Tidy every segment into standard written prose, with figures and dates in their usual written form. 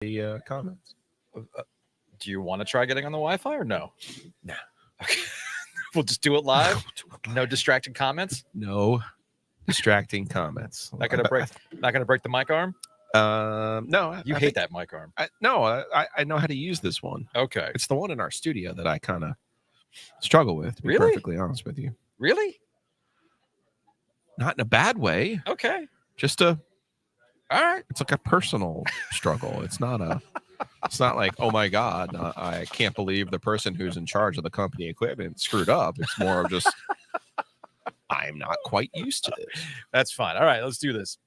the comments. Do you want to try getting on the Wi-Fi or no? Nah. Okay. We'll just do it live. No distracting comments. No distracting comments. Not gonna break the mic arm. No, You hate that mic arm. I know how to use this one. Okay. It's the one in our studio that I kind of struggle with, to be Really? perfectly honest with you. Really? Not in a bad way. Okay. Just all right. It's like a personal struggle. It's not like, oh my God, I can't believe the person who's in charge of the company equipment screwed up. It's more of just, I'm not quite used to this. That's fine. All right, let's do this.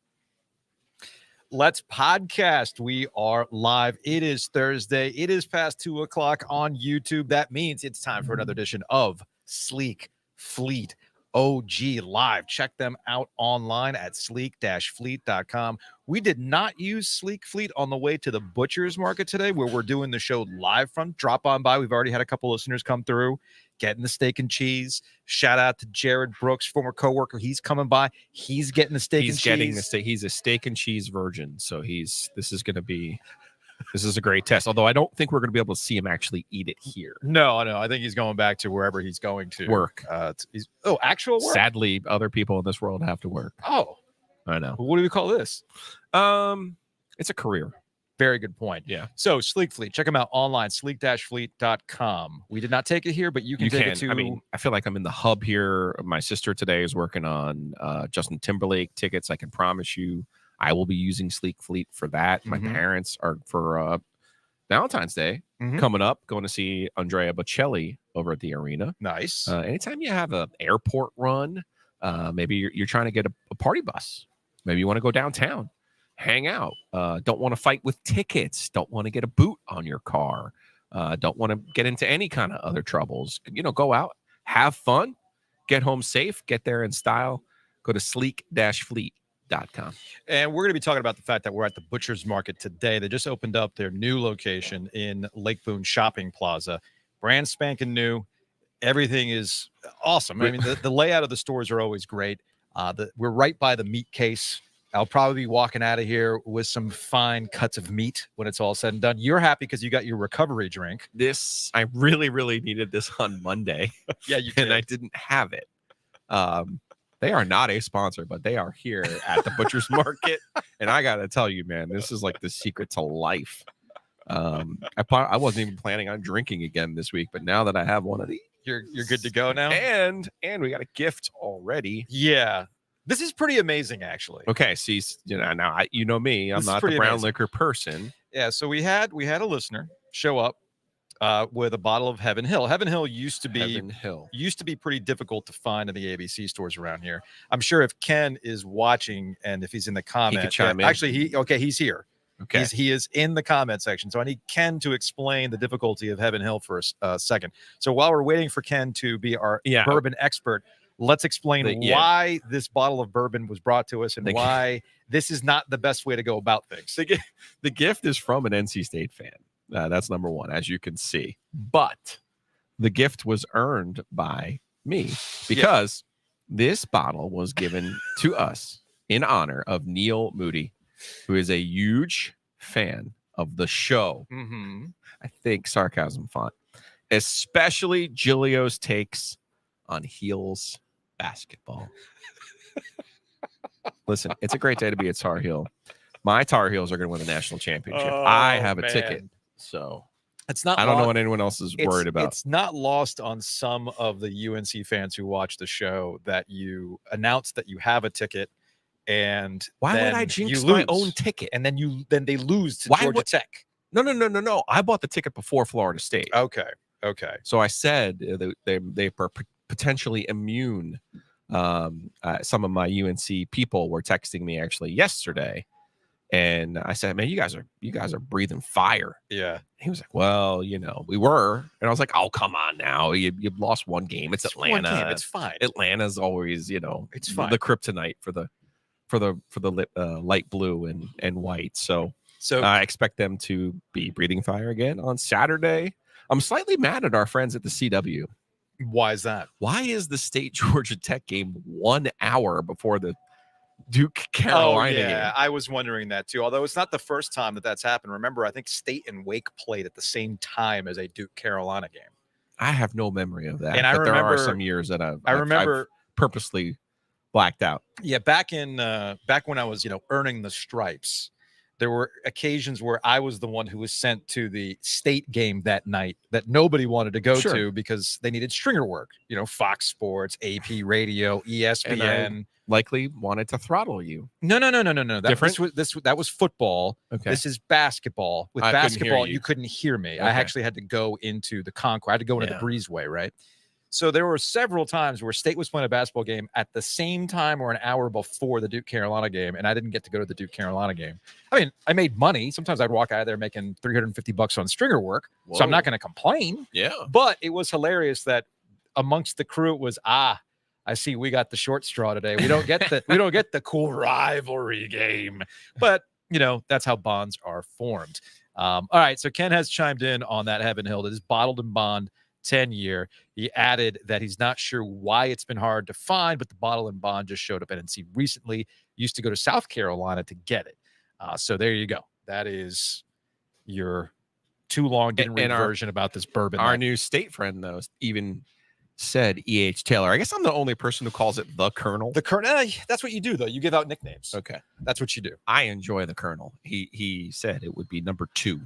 Let's podcast. We are live. It is Thursday. It is past 2:00 on YouTube. That means it's time for another edition of Sleek Fleet OG Live. Check them out online at sleek-fleet.com. We did not use Sleek Fleet on the way to the Butcher's Market today, where we're doing the show live from. Drop on by. We've already had a couple listeners come through, getting the steak and cheese. Shout out to Jared Brooks, former coworker. He's coming by. He's getting the steak and cheese. He's getting the steak. He's a steak and cheese virgin. So this is a great test. Although I don't think we're going to be able to see him actually eat it here. No. I think he's going back to wherever he's going to work. Actual work. Sadly, other people in this world have to work. Oh, I know. What do we call this? It's a career. Very good point. Yeah. So Sleek Fleet, check them out online, sleek-fleet.com. We did not take it here, but you can take it to. I mean, I feel like I'm in the hub here. My sister today is working on Justin Timberlake tickets. I can promise you I will be using Sleek Fleet for that. My parents are for Valentine's Day coming up, going to see Andrea Bocelli over at the arena. Nice. Anytime you have an airport run, maybe you're trying to get a party bus. Maybe you want to go downtown, hang out. Don't want to fight with tickets. Don't want to get a boot on your car. Don't want to get into any kind of other troubles. Go out, have fun, get home safe, get there in style. Go to sleek-fleet.com. And we're going to be talking about the fact that we're at the Butcher's Market today. They just opened up their new location in Lake Boone Shopping Plaza. Brand spanking new. Everything is awesome. I mean, the layout of the stores are always great. We're right by the meat case. I'll probably be walking out of here with some fine cuts of meat when it's all said and done. You're happy because you got your recovery drink. I really, really needed this on Monday. Yeah, you did. And I didn't have it. They are not a sponsor, but they are here at the Butcher's Market. And I got to tell you, man, this is like the secret to life. I wasn't even planning on drinking again this week, but now that I have one of these, you're good to go now. And we got a gift already. Yeah. This is pretty amazing, actually. Okay, see, now you know me. I'm not the brown liquor person. Yeah, so we had a listener show up with a bottle of Heaven Hill. Heaven Hill used to be pretty difficult to find in the ABC stores around here. I'm sure if Ken is watching and if he's in the comments, he could chime in. Actually, he's here. Okay, he is in the comment section. So I need Ken to explain the difficulty of Heaven Hill for a second. So while we're waiting for Ken to be our bourbon expert, let's explain why this bottle of bourbon was brought to us and why this is not the best way to go about things. The gift is from an NC State fan. That's number one, as you can see. But the gift was earned by me because this bottle was given to us in honor of Neil Moody, who is a huge fan of the show. I think sarcasm font, especially Giglio's takes on Heels basketball. Listen, it's a great day to be at Tar Heel. My Tar Heels are going to win the national championship. I have a ticket, so it's not. I don't know what anyone else is worried about. It's not lost on some of the UNC fans who watch the show that you announce that you have a ticket, and why would I jinx my own ticket? And then they lose to Georgia Tech. No. I bought the ticket before Florida State. Okay. So I said they were potentially immune. Some of my UNC people were texting me actually yesterday, and I said, "Man, you guys are breathing fire." Yeah. He was like, "Well, we were," and I was like, "Oh, come on now, you've lost one game. It's Atlanta. One game. It's fine. Atlanta's always, it's fine. The kryptonite for the light blue and white. So I expect them to be breathing fire again on Saturday. I'm slightly mad at our friends at the CW. Why is that? Why is the State Georgia Tech game 1 hour before the Duke Carolina Oh, yeah. game. I was wondering that too. Although it's not the first time that that's happened. Remember, I think State and Wake played at the same time as a Duke Carolina game. I have no memory of that. And I but there are remember- some years that I've remember- purposely blacked out. Yeah, back when I was, earning the stripes, there were occasions where I was the one who was sent to the State game that night that nobody wanted to go Sure. to because they needed stringer work. Fox Sports, AP Radio, ESPN. Likely wanted to throttle you. No. Different? That was football. Okay. This is basketball. With I couldn't hear basketball, you. you couldn't hear me. I Okay. actually had to go into the concourse. I had to go into Yeah. the breezeway, right? So there were several times where State was playing a basketball game at the same time or an hour before the Duke Carolina game, and I didn't get to go to the Duke Carolina game. I mean, I made money. Sometimes I'd walk out of there making $350 on stringer work, so I'm not going to complain. Yeah. But it was hilarious that amongst the crew it was I see we got the short straw today. We don't get the cool rivalry game, but that's how bonds are formed. All right, so Ken has chimed in on that Heaven Hill. It is bottled in bond 10-year. He added that he's not sure why it's been hard to find, but the bottle and bond just showed up at NC recently. Used to go to South Carolina to get it. So there you go. That is your too long didn't read version about this bourbon. Our new State friend, though, even said E.H. Taylor. I guess I'm the only person who calls it the Colonel. The Colonel. That's what you do, though. You give out nicknames. Okay. That's what you do. I enjoy the Colonel. He said it would be number 2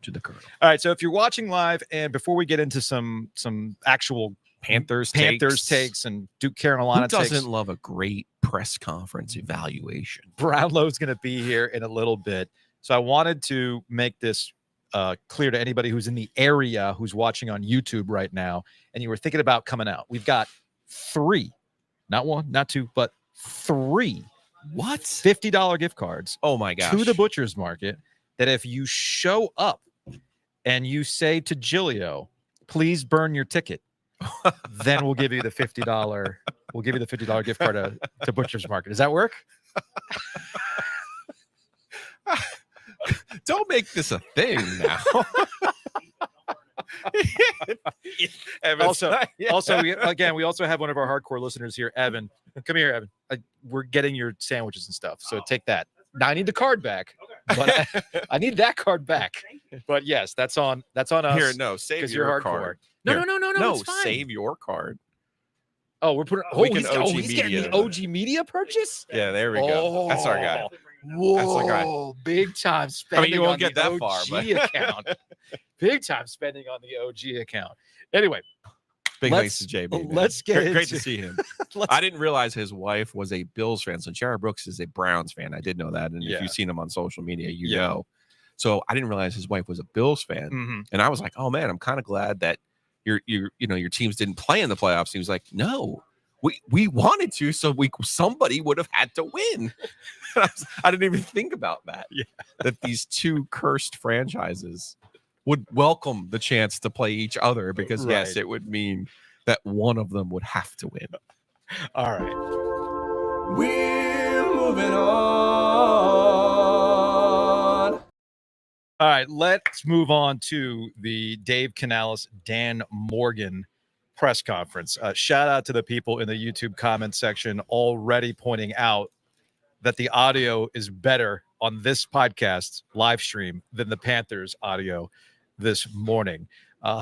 to the Colonel. All right. So if you're watching live, and before we get into some actual Panthers takes and Duke Carolina Who doesn't takes, love a great press conference evaluation? Brownlow's going to be here in a little bit. So I wanted to make this clear to anybody who's in the area who's watching on YouTube right now, and you were thinking about coming out. We've got 3, not 1, not 2, but 3 What? $50 gift cards Oh my gosh. to the Butcher's Market that if you show up and you say to Giglio, please burn your ticket, then we'll give you the $50. We'll give you the $50 gift card to Butcher's Market. Does that work? Don't make this a thing now. Also, we also have one of our hardcore listeners here, Evan. Come here, Evan. We're getting your sandwiches and stuff. So take that. Now I need the card back, but I need that card back. But yes, that's on us. Here, no, save 'cause your you're hardcore. card. No, Here. no, it's fine. Save your card. Oh, we're putting. We can he's OG getting Media. the OG Media purchase. Yeah, there we go. That's our guy. Whoa, That's our guy. Big time spending. you won't on get the that OG far, but- account. Big time spending on the OG account. Anyway, Big Let's- thanks to JB. man. let's get great to into- see him. let's- I didn't realize his wife was a Bills fan. So Jared Brooks is a Browns fan. I did know that, and Yeah. if you've seen him on social media, you Yeah. know. So I didn't realize his wife was a Bills fan, Mhm. and I was like, "Oh man, I'm kind of glad that your teams didn't play in the playoffs." He was like, "No, we wanted to, so somebody would have had to win." I didn't even think about that. Yeah. That these two cursed franchises would welcome the chance to play each other because yes, Right. it would mean that one of them would have to win. All right. We're moving on. All right, let's move on to the Dave Canales, Dan Morgan press conference. Shout out to the people in the YouTube comment section already pointing out that the audio is better on this podcast live stream than the Panthers audio this morning.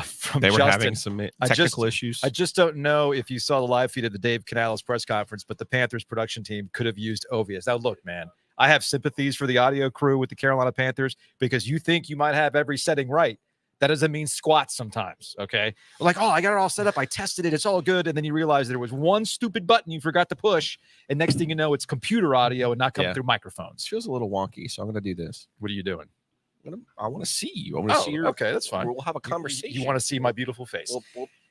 From They were Justin, having some just- technical issues. I just don't know if you saw the live feed of the Dave Canales press conference, but the Panthers production team could have used Ovies. Now, look, man, I have sympathies for the audio crew with the Carolina Panthers because you think you might have every setting right. That doesn't mean squat sometimes, okay? Like, oh, I got it all set up. I tested it. It's all good. And then you realize there was one stupid button you forgot to push. And next thing you know, it's computer audio and not coming Yeah. through microphones. This feels a little wonky, so I'm going to do this. What are you doing? I want to see you. I want to see your. okay, that's fine. We'll have a conversation. You want to see my beautiful face?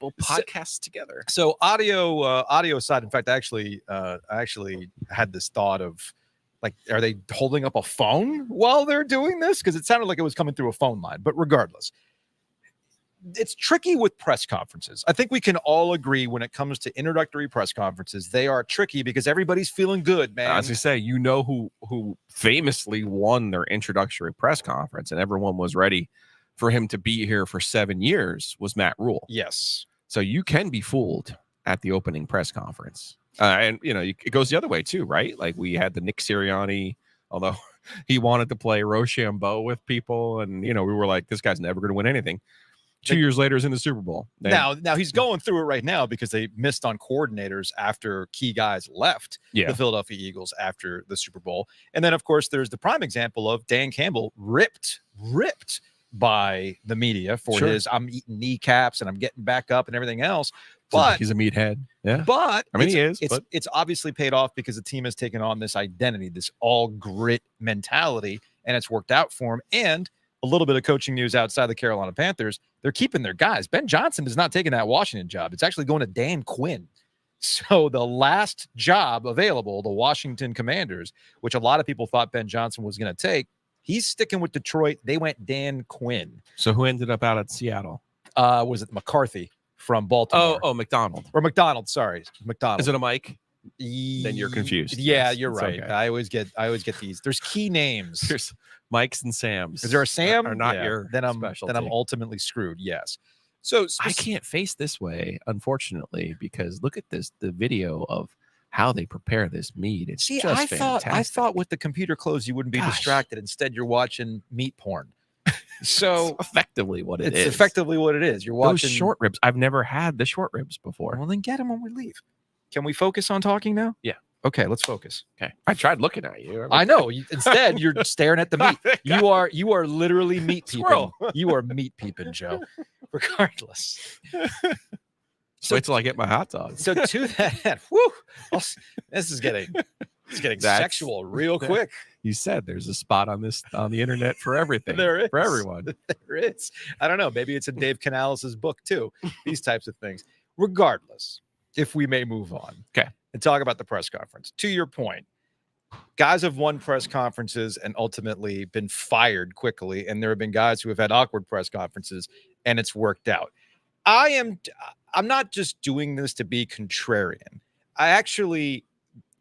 We'll podcast together. So audio aside, in fact, I actually had this thought of like, are they holding up a phone while they're doing this? Because it sounded like it was coming through a phone line. But regardless, it's tricky with press conferences. I think we can all agree when it comes to introductory press conferences, they are tricky because everybody's feeling good, man. As you say, you know who famously won their introductory press conference, and everyone was ready for him to be here for 7 years. Was Matt Rule? Yes. So you can be fooled at the opening press conference. And it goes the other way too, right? Like we had the Nick Sirianni, although he wanted to play Rochambeau with people, and we were like, this guy's never going to win anything. 2 years later, is in the Super Bowl. Now he's going through it right now because they missed on coordinators after key guys left the Philadelphia Eagles after the Super Bowl. And then, of course, there's the prime example of Dan Campbell ripped by the media for his I'm eating kneecaps and I'm getting back up and everything else. But he's a meathead. Yeah. But I mean, he is. It's obviously paid off because the team has taken on this identity, this all grit mentality, and it's worked out for him. And a little bit of coaching news outside the Carolina Panthers. They're keeping their guys. Ben Johnson is not taking that Washington job. It's actually going to Dan Quinn. So the last job available, the Washington Commanders, which a lot of people thought Ben Johnson was going to take, he's sticking with Detroit. They went Dan Quinn. So who ended up out at Seattle? Was it McCarthy from Baltimore? Oh, McDonald. Or McDonald, sorry. McDonald. Is it a Mike? Then you're confused. Yeah, you're right. Okay. I always get these. There's key names. There's Mikes and Sams. Is there a Sam? Are not your specialty. Then I'm ultimately screwed. Yes. So I can't face this way, unfortunately, because look at the video of how they prepare this meat. It's just fantastic. I thought with the computer closed you wouldn't be distracted. Instead, you're watching meat porn. So it's effectively what it is. It's effectively what it is. You're watching those short ribs. I've never had the short ribs before. Well, then get them when we leave. Can we focus on talking now? Yeah. Okay, let's focus. Okay. I tried looking at you. I know. Instead, you're staring at the meat. You are literally meat peeping. You are meat peeping, Joe. Regardless. So wait till I get my hot dog. So to that, this is getting sexual real quick. You said there's a spot on the internet for everything. There is. For everyone. There is. I don't know. Maybe it's in Dave Canales' book too. These types of things. Regardless, if we may move on. Okay. And talk about the press conference. To your point, guys have won press conferences and ultimately been fired quickly. And there have been guys who have had awkward press conferences and it's worked out. I'm not just doing this to be contrarian.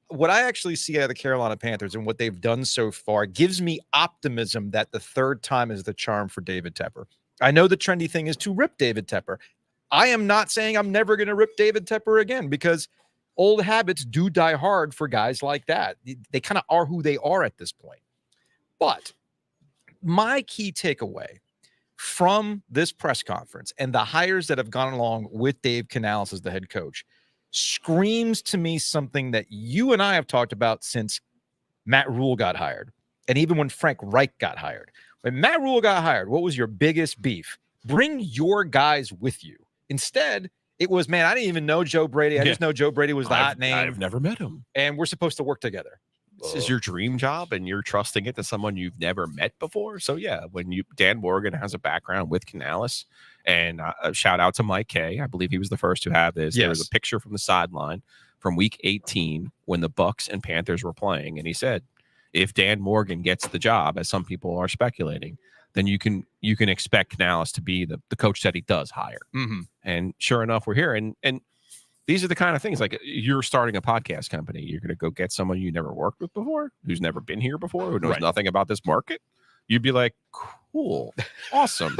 What I actually see out of the Carolina Panthers and what they've done so far gives me optimism that the third time is the charm for David Tepper. I know the trendy thing is to rip David Tepper. I am not saying I'm never going to rip David Tepper again because old habits do die hard for guys like that. They kind of are who they are at this point. But my key takeaway from this press conference and the hires that have gone along with Dave Canales as the head coach screams to me something that you and I have talked about since Matt Rule got hired. And even when Frank Reich got hired. When Matt Rule got hired, what was your biggest beef? Bring your guys with you. Instead, it was, man, I didn't even know Joe Brady. I just know Joe Brady was the hot name. I've never met him. And we're supposed to work together. This is your dream job and you're trusting it to someone you've never met before. So yeah, when Dan Morgan has a background with Canales, and a shout out to Mike Kay. I believe he was the first to have this. Yes. There was a picture from the sideline from week 18 when the Bucks and Panthers were playing. And he said, if Dan Morgan gets the job, as some people are speculating, then you can expect Canales to be the coach that he does hire. Mm-hmm. And sure enough, we're here. And these are the kind of things, like you're starting a podcast company. You're going to go get someone you never worked with before, who's never been here before, who knows nothing about this market. You'd be like, cool, awesome.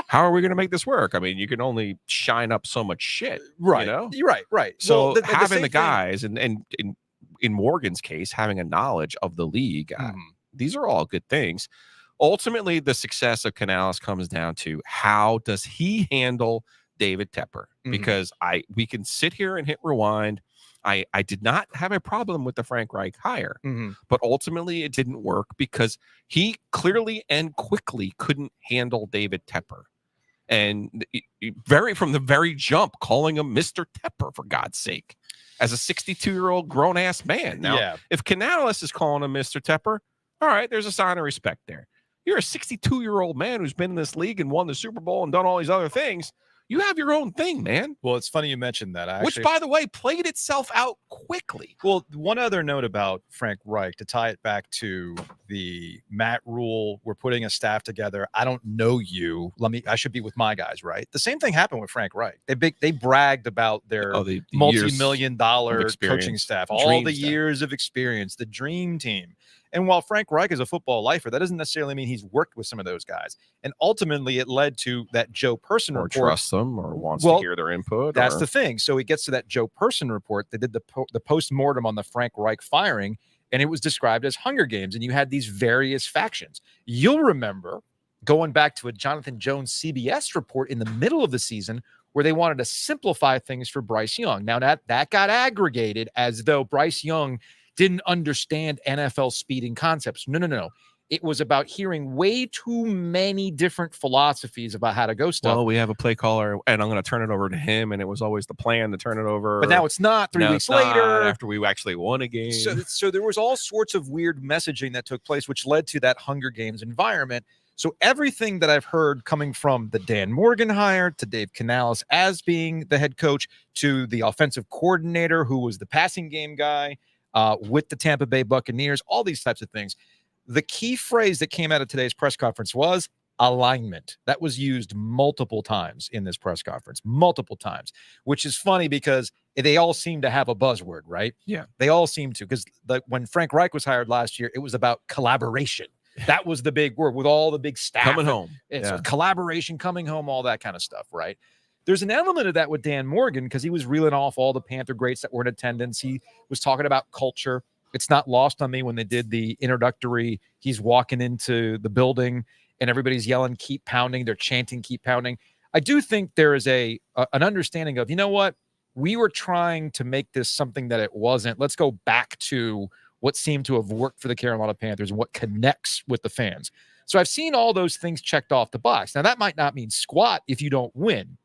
How are we going to make this work? I mean, you can only shine up so much shit, right? You know? You're right. So having the guys and in Morgan's case, having a knowledge of the league, these are all good things. Ultimately, the success of Canales comes down to how does he handle David Tepper? Because we can sit here and hit rewind. I did not have a problem with the Frank Reich hire, but ultimately it didn't work because he clearly and quickly couldn't handle David Tepper. And from the very jump, calling him Mr. Tepper, for God's sake, as a 62-year-old grown-ass man. Now, if Canales is calling him Mr. Tepper, all right, there's a sign of respect there. You're a 62-year-old man who's been in this league and won the Super Bowl and done all these other things. You have your own thing, man. Well, it's funny you mentioned that. Which, by the way, played itself out quickly. Well, one other note about Frank Reich, to tie it back to the Matt Rule, we're putting a staff together. I don't know you. I should be with my guys, right? The same thing happened with Frank Reich. They bragged about their the multi-million-dollar coaching staff, all the staff. years of experience, the dream team. And while Frank Reich is a football lifer, that doesn't necessarily mean he's worked with some of those guys. And ultimately, it led to that Joe Person or report. trust them or wants to hear their input. That's the thing. So it gets to that Joe Person report. They did the post-mortem on the Frank Reich firing, and it was described as Hunger Games. And you had these various factions. You'll remember going back to a Jonathan Jones CBS report in the middle of the season where they wanted to simplify things for Bryce Young. Now that got aggregated as though Bryce Young didn't understand NFL speeding concepts. No. It was about hearing way too many different philosophies about how to go stuff. Well, we have a play caller, and I'm going to turn it over to him, and it was always the plan to turn it over. But now it's not 3 weeks later. After we actually won a game. So there was all sorts of weird messaging that took place, which led to that Hunger Games environment. So everything that I've heard coming from the Dan Morgan hire to Dave Canales as being the head coach to the offensive coordinator who was the passing game guy with the Tampa Bay Buccaneers, all these types of things. The key phrase that came out of today's press conference was alignment. That was used multiple times in this press conference, multiple times, which is funny because they all seem to have a buzzword, right? Yeah. They all seem to, because when Frank Reich was hired last year, it was about collaboration. That was the big word with all the big staff. Coming home. So collaboration, coming home, all that kind of stuff, right? There's an element of that with Dan Morgan because he was reeling off all the Panther greats that were in attendance. He was talking about culture. It's not lost on me when they did the introductory. He's walking into the building and everybody's yelling, keep pounding. They're chanting, keep pounding. I do think there is an understanding of, you know what? We were trying to make this something that it wasn't. Let's go back to what seemed to have worked for the Carolina Panthers and what connects with the fans. So I've seen all those things checked off the box. Now, that might not mean squat if you don't win,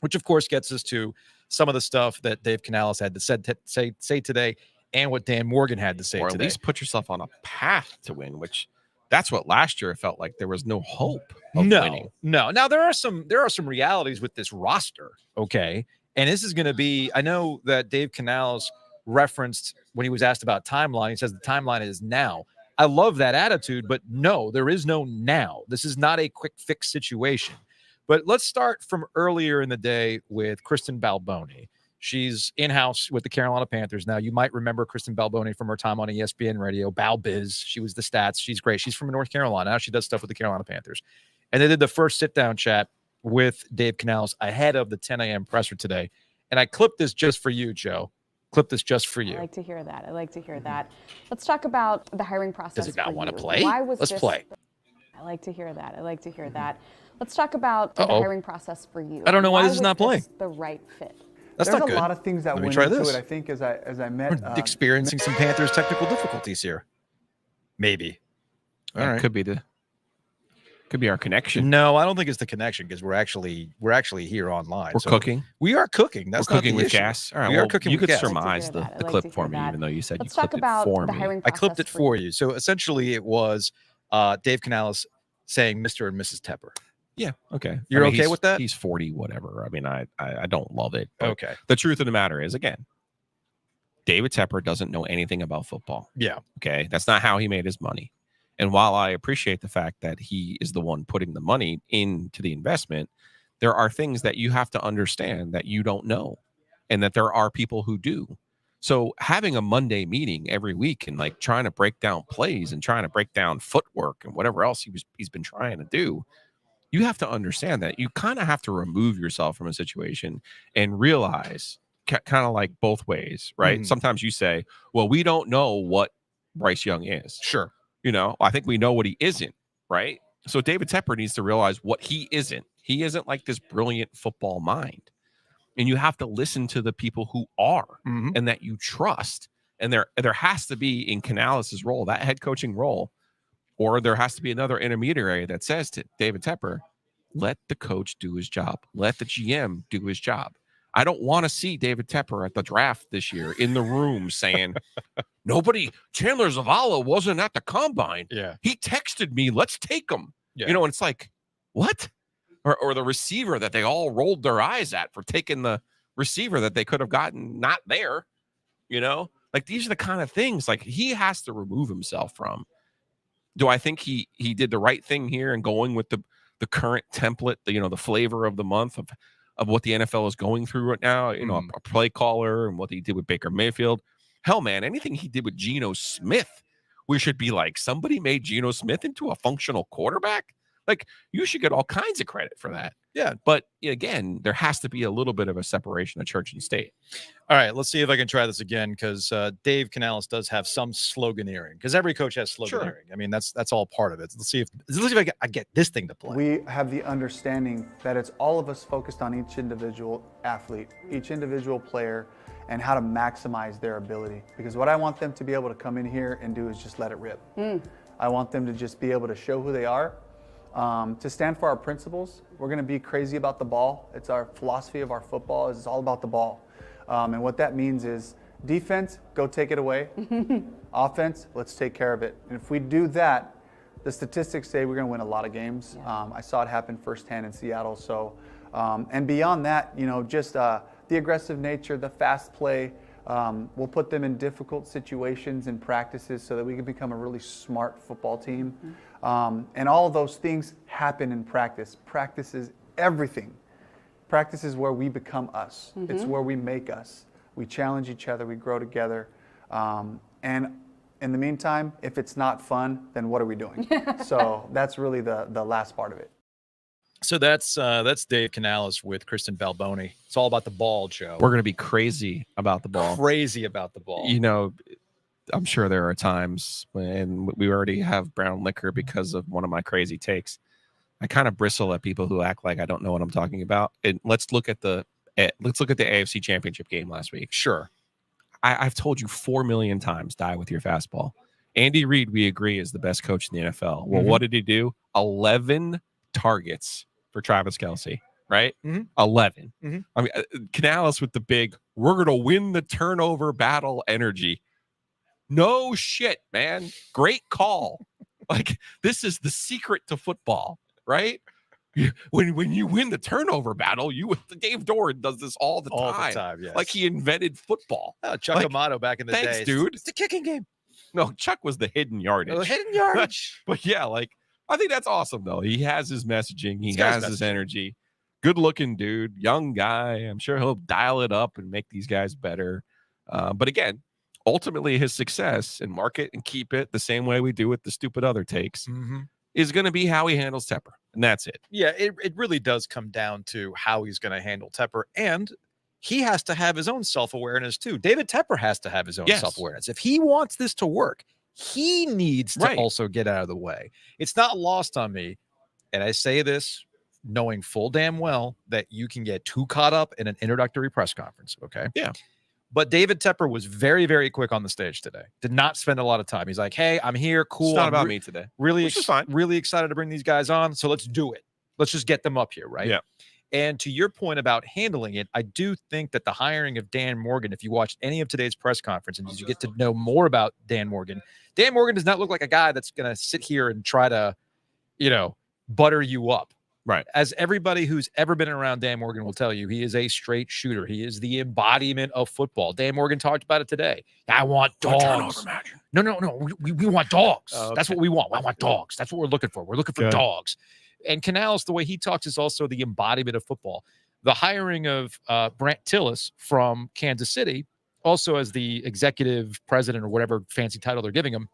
which, of course, gets us to some of the stuff that Dave Canales had to say today and what Dan Morgan had to say today. Or at least put yourself on a path to win, which that's what last year it felt like there was no hope of winning. No. Now, there are some realities with this roster, okay? And this is going to be, I know that Dave Canales referenced when he was asked about timeline. He says the timeline is now. I love that attitude, but no, there is no now. This is not a quick fix situation. But let's start from earlier in the day with Kristen Balboni. She's in-house with the Carolina Panthers now. You might remember Kristen Balboni from her time on ESPN Radio, Balbiz. She was the stats. She's great. She's from North Carolina. Now she does stuff with the Carolina Panthers. And they did the first sit-down chat with Dave Canales ahead of the 10 a.m. presser today. And I clipped this just for you, Joe. Clip this just for you. I like to hear that. Let's talk about the hiring process. Does he not want to play? Let's play. I like to hear that. Let's talk about the hiring process for you. I don't know why this is not playing. The right fit. That's There's not good. a lot of things that went into it. I think as I met, we're experiencing some Panthers technical difficulties here. Maybe. All right. Could be our connection. No, I don't think it's the connection because we're actually here online. We're cooking. We are cooking. That's we're cooking not the with issue. gas. All right. We are cooking you with gas. could surmise the clip for me, even though you said you clipped it for me. I clipped it for you. So essentially, it was Dave Canales saying Mr. and Mrs. Tepper. Yeah. Okay. You're okay with that? He's 40, whatever. I mean, I don't love it. Okay. The truth of the matter is, again, David Tepper doesn't know anything about football. Yeah. Okay. That's not how he made his money. And while I appreciate the fact that he is the one putting the money into the investment, there are things that you have to understand that you don't know and that there are people who do. So having a Monday meeting every week and like trying to break down plays and trying to break down footwork and whatever else he's been trying to do, you have to understand that you kind of have to remove yourself from a situation and realize kind of like both ways, right? Mm-hmm. Sometimes you say, well, we don't know what Bryce Young is. Sure. You know, I think we know what he isn't, right? So David Tepper needs to realize what he isn't. He isn't like this brilliant football mind. And you have to listen to the people who are and that you trust. And there has to be in Canales' role, that head coaching role, or there has to be another intermediary that says to David Tepper, let the coach do his job. Let the GM do his job. I don't want to see David Tepper at the draft this year in the room saying, Chandler Zavala wasn't at the combine. Yeah. He texted me, let's take him. Yeah. You know, and it's like, what? Or the receiver that they all rolled their eyes at for taking the receiver that they could have gotten not there. You know, like these are the kind of things like he has to remove himself from. Do I think he did the right thing here and going with the current template, the flavor of the month of what the NFL is going through right now, a play caller and what he did with Baker Mayfield? Hell, man, anything he did with Geno Smith we should be like, somebody made Geno Smith into a functional quarterback. Like, you should get all kinds of credit for that. Yeah. But again, there has to be a little bit of a separation of church and state. All right, let's see if I can try this again, because Dave Canales does have some sloganeering, because every coach has sloganeering. Sure. I mean, that's all part of it. Let's see if I get this thing to play. We have the understanding that it's all of us focused on each individual athlete, each individual player, and how to maximize their ability. Because what I want them to be able to come in here and do is just let it rip. I want them to just be able to show who they are, to stand for our principles. We're going to be crazy about the ball. It's our philosophy of our football. It's all about the ball. And what that means is defense, go take it away. Offense, let's take care of it. And if we do that, the statistics say we're going to win a lot of games. Yeah. I saw it happen firsthand in Seattle. So, and beyond that, you know, just the aggressive nature, the fast play, we'll put them in difficult situations and practices so that we can become a really smart football team. And all of those things happen in practice. Practice is everything. Practice is where we become us. It's where we make us. We challenge each other. We grow together. And in the meantime, if it's not fun, then what are we doing? So that's really the last part of it. So that's Dave Canales with Kristen Balboni. It's all about the ball, Joe. We're going to be crazy about the ball. Crazy about the ball. You know, I'm sure there are times when we already have brown liquor because of one of my crazy takes. I kind of bristle at people who act like I don't know what I'm talking about. And let's look at the AFC Championship game last week. Sure. I've told you 4 million times, die with your fastball. Andy Reid, we agree, is the best coach in the NFL. Well, what did he do? 11 targets for Travis Kelce, right? 11. I mean, Canales with the big, we're going to win the turnover battle energy. No shit, man. Great call. Like, this is the secret to football, right? When you win the turnover battle, Dave Doran does this all the time. Yes. Like he invented football. Chuck Amato back in the day. Thanks, dude. It's the kicking game. No, Chuck was the hidden yardage. Oh, hidden yardage. But yeah, like, I think that's awesome, though. He has his messaging. He has his energy. Good looking dude, young guy. I'm sure he'll dial it up and make these guys better. But again, ultimately his success and market and keep it the same way we do with the stupid other takes is going to be how he handles Tepper. And that's it. Yeah, it really does come down to how he's going to handle Tepper. And he has to have his own self-awareness too. David Tepper has to have his own self-awareness. If he wants this to work, he needs to also get out of the way. It's not lost on me. And I say this knowing full damn well that you can get too caught up in an introductory press conference. Okay. Yeah. But David Tepper was very, very quick on the stage today. Did not spend a lot of time. He's like, hey, I'm here. Cool. It's not about me today. Really excited to bring these guys on. So let's do it. Let's just get them up here, right? Yeah. And to your point about handling it, I do think that the hiring of Dan Morgan, if you watched any of today's press conference and you get to know more about Dan Morgan does not look like a guy that's going to sit here and try to, butter you up. Right. As everybody who's ever been around Dan Morgan will tell you, he is a straight shooter. He is the embodiment of football. Dan Morgan talked about it today. I want dogs. No. We want dogs. Oh, okay. That's what we want. I want dogs. That's what we're looking for. We're looking for dogs. And Canales, the way he talks, is also the embodiment of football. The hiring of Brant Tillis from Kansas City, also as the executive president or whatever fancy title they're giving him,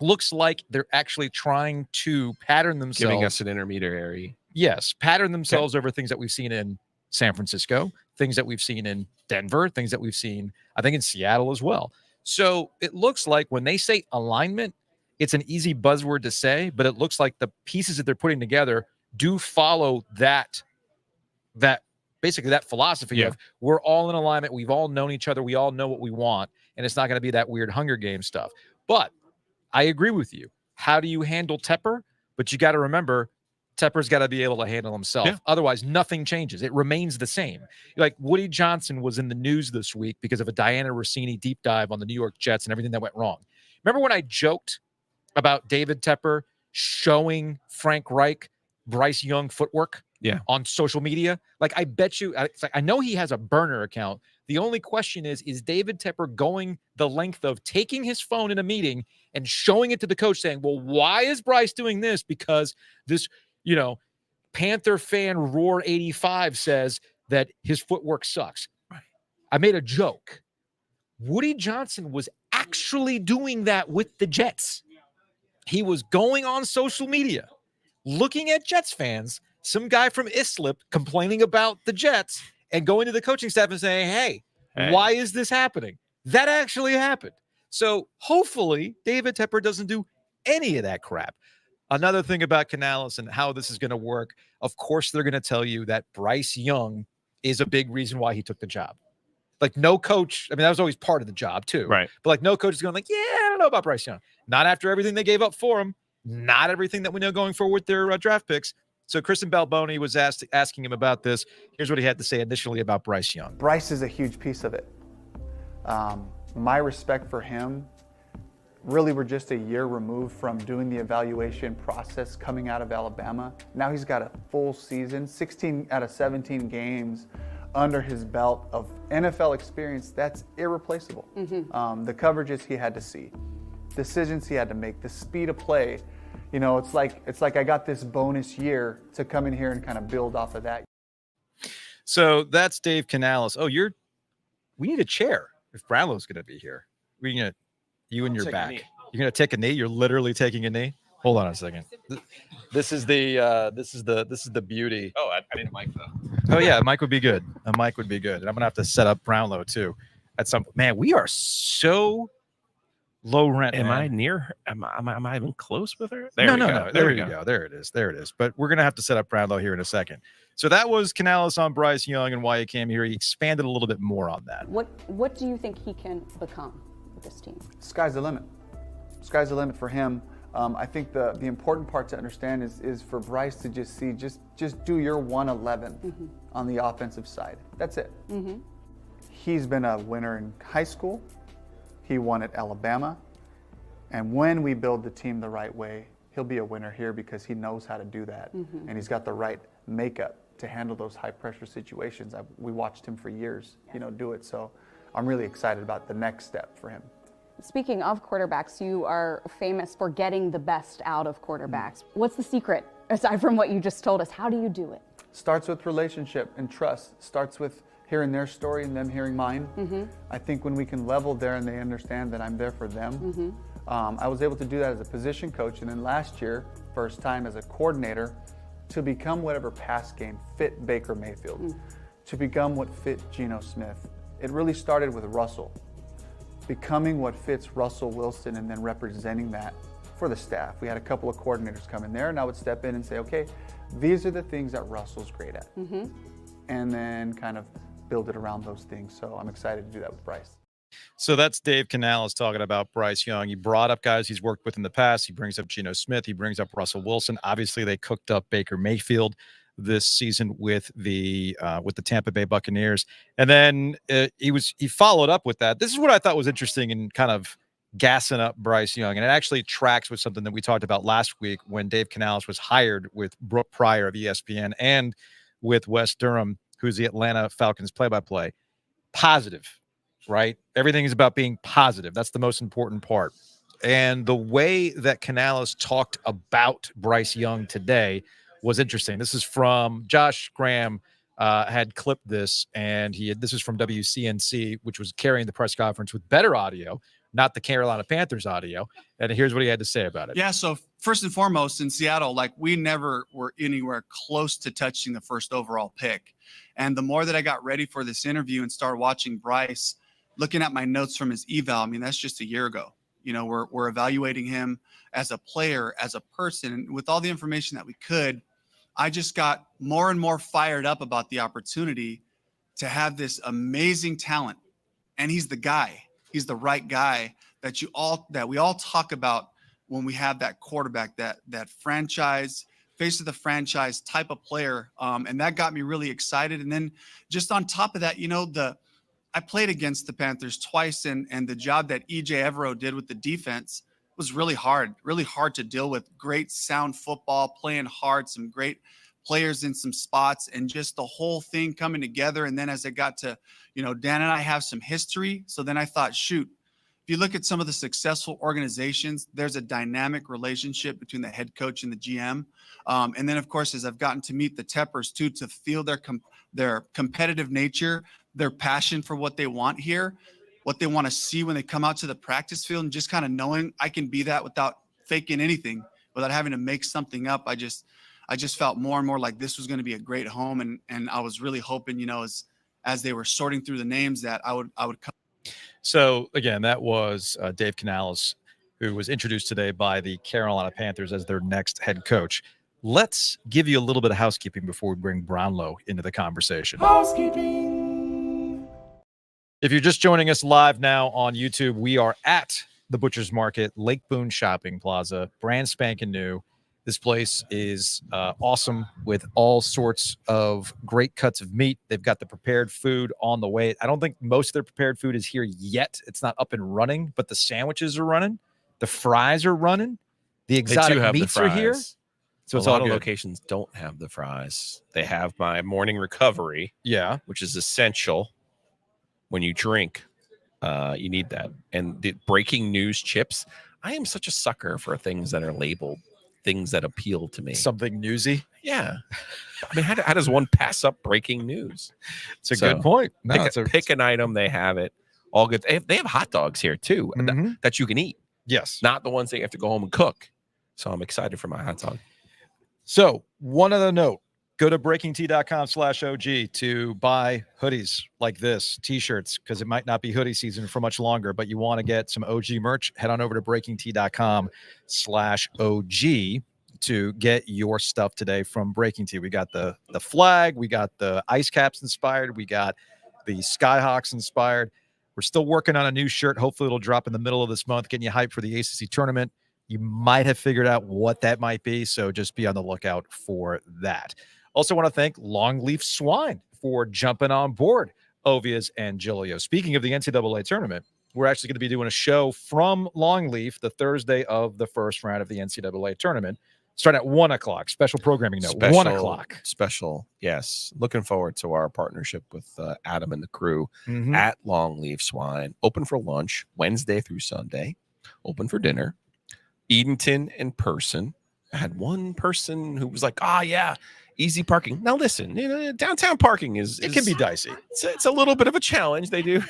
looks like they're actually trying to pattern themselves. Giving us an intermediary. Yes, pattern themselves over things that we've seen in San Francisco, things that we've seen in Denver, things that we've seen, I think, in Seattle as well. So it looks like when they say alignment, it's an easy buzzword to say, but it looks like the pieces that they're putting together do follow that basically that philosophy of we're all in alignment. We've all known each other. We all know what we want. And it's not going to be that weird Hunger Games stuff. But I agree with you. How do you handle Tepper? But you got to remember, Tepper's got to be able to handle himself. Yeah. Otherwise, nothing changes. It remains the same. Like Woody Johnson was in the news this week because of a Diana Rossini deep dive on the New York Jets and everything that went wrong. Remember when I joked about David Tepper showing Frank Reich Bryce Young footwork on social media? Like, I bet you, it's like, I know he has a burner account. The only question is David Tepper going the length of taking his phone in a meeting and showing it to the coach saying, well, why is Bryce doing this? Because this, Panther fan Roar 85 says that his footwork sucks. Right. I made a joke. Woody Johnson was actually doing that with the Jets. he was going on social media, looking at Jets fans, some guy from Islip complaining about the Jets, and going to the coaching staff and saying, hey, why is this happening? That actually happened. So hopefully David Tepper doesn't do any of that crap. Another thing about Canales and how this is going to work, of course, they're going to tell you that Bryce Young is a big reason why he took the job. Like no coach, I mean, that was always part of the job too. Right. But like no coach is going like, yeah, I don't know about Bryce Young. Not after everything they gave up for him. Not everything that we know going forward with their draft picks. So Kristen Balboni was asking him about this. Here's what he had to say initially about Bryce Young. Bryce is a huge piece of it. My respect for him, really we're just a year removed from doing the evaluation process coming out of Alabama. Now he's got a full season, 16 out of 17 games under his belt of NFL experience. That's irreplaceable. The coverages he had to see, decisions he had to make, the speed of play. You know, it's like I got this bonus year to come in here and kind of build off of that. So that's Dave Canales. Oh, we need a chair if Brownlow's going to be here. You and your back. You're going to take a knee. You're literally taking a knee. Hold on a second. This is the beauty. Oh, I need a mic though. Oh yeah, a mic would be good. And I'm going to have to set up Brownlow too. Man, we are so low rent. Am man. I near her? Am I even close with her? No. There you go. There it is. But we're going to have to set up Brownlow here in a second. So that was Canales on Bryce Young and why he came here. He expanded a little bit more on that. What do you think he can become with this team? Sky's the limit. Sky's the limit for him. I think the important part to understand is for Bryce to just do your 111 on the offensive side. That's it. He's been a winner in high school. He won at Alabama. And when we build the team the right way, he'll be a winner here because he knows how to do that. And he's got the right makeup to handle those high pressure situations. We watched him for years, do it. So I'm really excited about the next step for him. Speaking of quarterbacks, you are famous for getting the best out of quarterbacks. What's the secret, aside from what you just told us? How do you do it? Starts with relationship and trust. Starts with hearing their story and them hearing mine. I think when we can level there and they understand that I'm there for them. I was able to do that as a position coach, and then last year, first time as a coordinator, to become whatever pass game fit Baker Mayfield, to become what fit Geno Smith. It really started with Russell. Becoming what fits Russell Wilson and then representing that for the staff. We had a couple of coordinators come in there and I would step in and say, okay, these are the things that Russell's great at. And then kind of build it around those things. So I'm excited to do that with Bryce. So that's Dave Canales talking about Bryce Young. He brought up guys he's worked with in the past. He brings up Geno Smith. He brings up Russell Wilson. Obviously, they cooked up Baker Mayfield this season with the Tampa Bay Buccaneers. And then he followed up with that. This is what I thought was interesting in kind of gassing up Bryce Young. And it actually tracks with something that we talked about last week when Dave Canales was hired with Brooke Pryor of ESPN and with Wes Durham, who's the Atlanta Falcons play-by-play. Positive, right? Everything is about being positive. That's the most important part. And the way that Canales talked about Bryce Young today was interesting. This is from Josh Graham had clipped this, and this is from WCNC, which was carrying the press conference with better audio, not the Carolina Panthers audio. And here's what he had to say about it. Yeah, so first and foremost, in Seattle, we never were anywhere close to touching the first overall pick. And the more that I got ready for this interview and started watching Bryce, looking at my notes from his eval, that's just a year ago. We're evaluating him as a player, as a person, and with all the information that we could, I just got more and more fired up about the opportunity to have this amazing talent. And he's the guy. He's the right guy that we all talk about when we have that quarterback, that franchise, face of the franchise type of player. And that got me really excited. And then just on top of that, I played against the Panthers twice, and the job that EJ Evero did with the defense was really hard to deal with. Great sound football, playing hard, some great players in some spots, and just the whole thing coming together. And then as I got to, Dan and I have some history. So then I thought, shoot, if you look at some of the successful organizations, there's a dynamic relationship between the head coach and the GM. And then, of course, as I've gotten to meet the Teppers too, to feel their competitive nature, their passion for what they want here, what they want to see when they come out to the practice field, and just kind of knowing I can be that without faking anything, without having to make something up. I just felt more and more like this was going to be a great home. And I was really hoping, you know, as they were sorting through the names, that I would come. So again, that was Dave Canales, who was introduced today by the Carolina Panthers as their next head coach. Let's give you a little bit of housekeeping before we bring Brownlow into the conversation. Housekeeping. If you're just joining us live now on YouTube, we are at the Butcher's Market, Lake Boone Shopping Plaza, brand spanking new. This place is awesome with all sorts of great cuts of meat. They've got the prepared food on the way. I don't think most of their prepared food is here yet. It's not up and running, but the sandwiches are running. The fries are running. The exotic meats are here. So it's a lot all of good. locations don't have the fries. They have my morning recovery, Yeah. which is essential when you drink. You need that. And the breaking news chips. I am such a sucker for things that are labeled, things that appeal to me. Something newsy. Yeah. I mean, how does one pass up breaking news? It's a good point. No, Pick an item. They have it. All good. They have hot dogs here too that you can eat. Yes. Not the ones that you have to go home and cook. So I'm excited for my hot dog. So one other note, go to breakingtea.com/OG to buy hoodies like this, t-shirts, because it might not be hoodie season for much longer, but you want to get some OG merch, head on over to breakingtea.com/OG to get your stuff today from Breaking Tea. We got the flag, we got the ice caps inspired, we got the Skyhawks inspired. We're still working on a new shirt. Hopefully it'll drop in the middle of this month, getting you hyped for the ACC tournament. You might have figured out what that might be, so just be on the lookout for that. Also want to thank Longleaf Swine for jumping on board Ovies and Giglio. Speaking of the NCAA tournament, we're actually going to be doing a show from Longleaf the Thursday of the first round of the NCAA tournament, starting at 1 o'clock. Special programming note, 1 o'clock. Special, yes. Looking forward to our partnership with Adam and the crew at Longleaf Swine. Open for lunch Wednesday through Sunday. Open for dinner. Edenton in person. I had one person who was like, yeah, easy parking. Now listen, downtown parking it can be dicey. It's a little bit of a challenge. They do.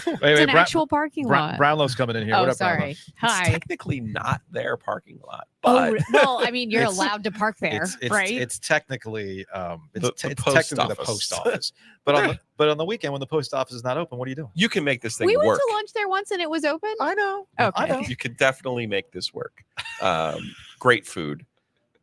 It's an actual parking lot. Brownlow's coming in here. Oh, What up, sorry. Brownlow? It's Hi. technically not their parking lot, but Well, I mean, you're It's- allowed to park there, right? It's technically The it's post technically the office. post office. But on the weekend when the post office is not open, what are you doing? you can make this thing We went work. to lunch there once and it was open. I know. Okay. I know. You could definitely make this work. Great food,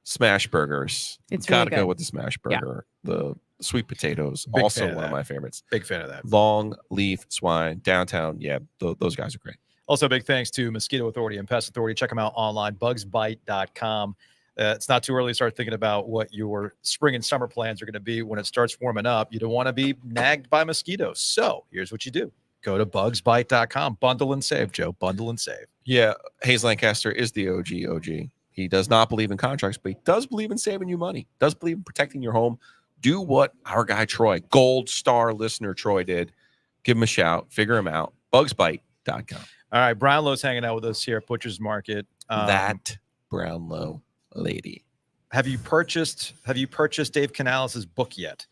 smash burgers. It's Gotta really go good. with the smash Yeah. burger. The sweet potatoes, Big also fan of one of that. my favorites. Big fan of that. Long Leaf Swine downtown. Yeah, those guys are great. Also, big thanks to Mosquito Authority and Pest Authority. Check them out online, bugsbite.com. It's not too early to start thinking about what your spring and summer plans are going to be when it starts warming up. You don't want to be nagged by mosquitoes. So here's what you do. Go to bugsbite.com. Bundle and save, Joe. Bundle and save. Yeah, Hayes Lancaster is the OG. He does not believe in contracts, but he does believe in saving you money, does believe in protecting your home. Do what our guy Troy, Gold Star listener Troy did. Give him a shout. Figure him out. Bugsbite.com. All right. Brownlow's hanging out with us here at Butcher's Market. That Brownlow lady. Have you purchased Dave Canales' book yet?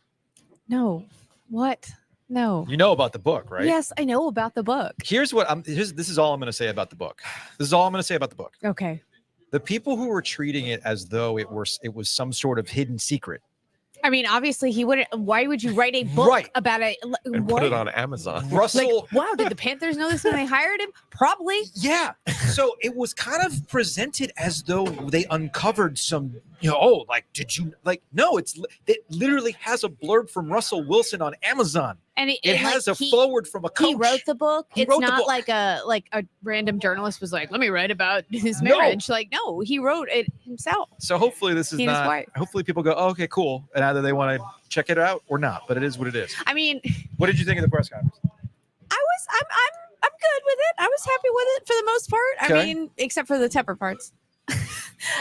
No. What? No. You know about the book, right? Yes, I know about the book. This is all I'm going to say about the book. Okay. The people who were treating it as though it was some sort of hidden secret. I mean, obviously he wouldn't. Why would you write a book Right. about it? And What? put it on Amazon. Russell, Wow, did the Panthers know this when they hired him? Probably. yeah. So it was kind of presented as though they uncovered some, did you no, it literally has a blurb from Russell Wilson on Amazon. And It has a forward from a coach. He wrote the book. He It's wrote the not book. like a random journalist was like, let me write about his No. marriage. Like, no, he wrote it himself. So hopefully this is He and his not. wife. Hopefully people go, oh, okay, cool, and either they want to check it out or not. But it is what it is. I mean, What did you think of the press conference? I'm good with it. I was happy with it for the most part. Okay. I mean, except for the Tepper parts.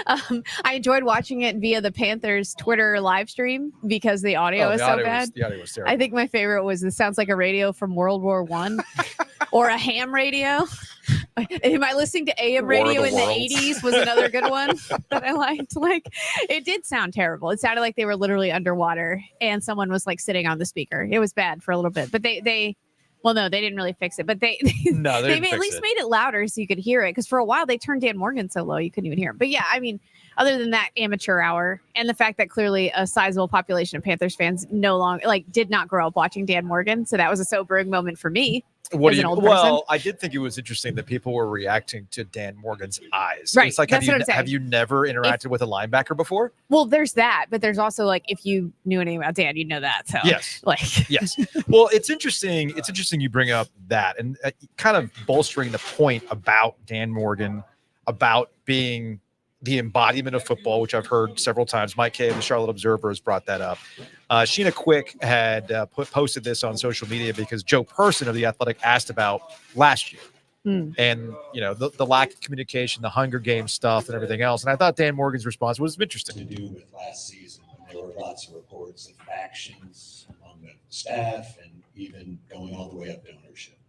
I enjoyed watching it via the Panthers Twitter live stream because the audio is so bad. The audio was terrible. I think my favorite was it sounds like a radio from World War One or a ham radio. Am I listening to AM War of radio the in the Worlds. 80s was another good one that I liked. Like it did sound terrible. It sounded like they were literally underwater and someone was like sitting on the speaker. It was bad for a little bit, but they Well, no, they didn't really fix it, but they No, they they didn't made, at fix least it. made it louder so you could hear it. Because for a while they turned Dan Morgan so low you couldn't even hear him. But yeah, I mean, other than that amateur hour and the fact that clearly a sizable population of Panthers fans no longer did not grow up watching Dan Morgan, so that was a sobering moment for me. What as do an you? old person. Well, I did think it was interesting that people were reacting to Dan Morgan's eyes. Right, It's like, that's what I'm saying. have you never interacted with a linebacker before? Well, there's that, but there's also if you knew anything about Dan, you'd know that. So Yes. like Yes. Well, it's interesting. It's interesting you bring up that and kind of bolstering the point about Dan Morgan, about being the embodiment of football, which I've heard several times. Mike Kay of the Charlotte Observer has brought that up. Sheena Quick had posted this on social media because Joe Person of The Athletic asked about last year. And, the lack of communication, the Hunger Games stuff and everything else. And I thought Dan Morgan's response was interesting. To do with last season. There were lots of reports of factions among the staff and even going all the way up to ownership.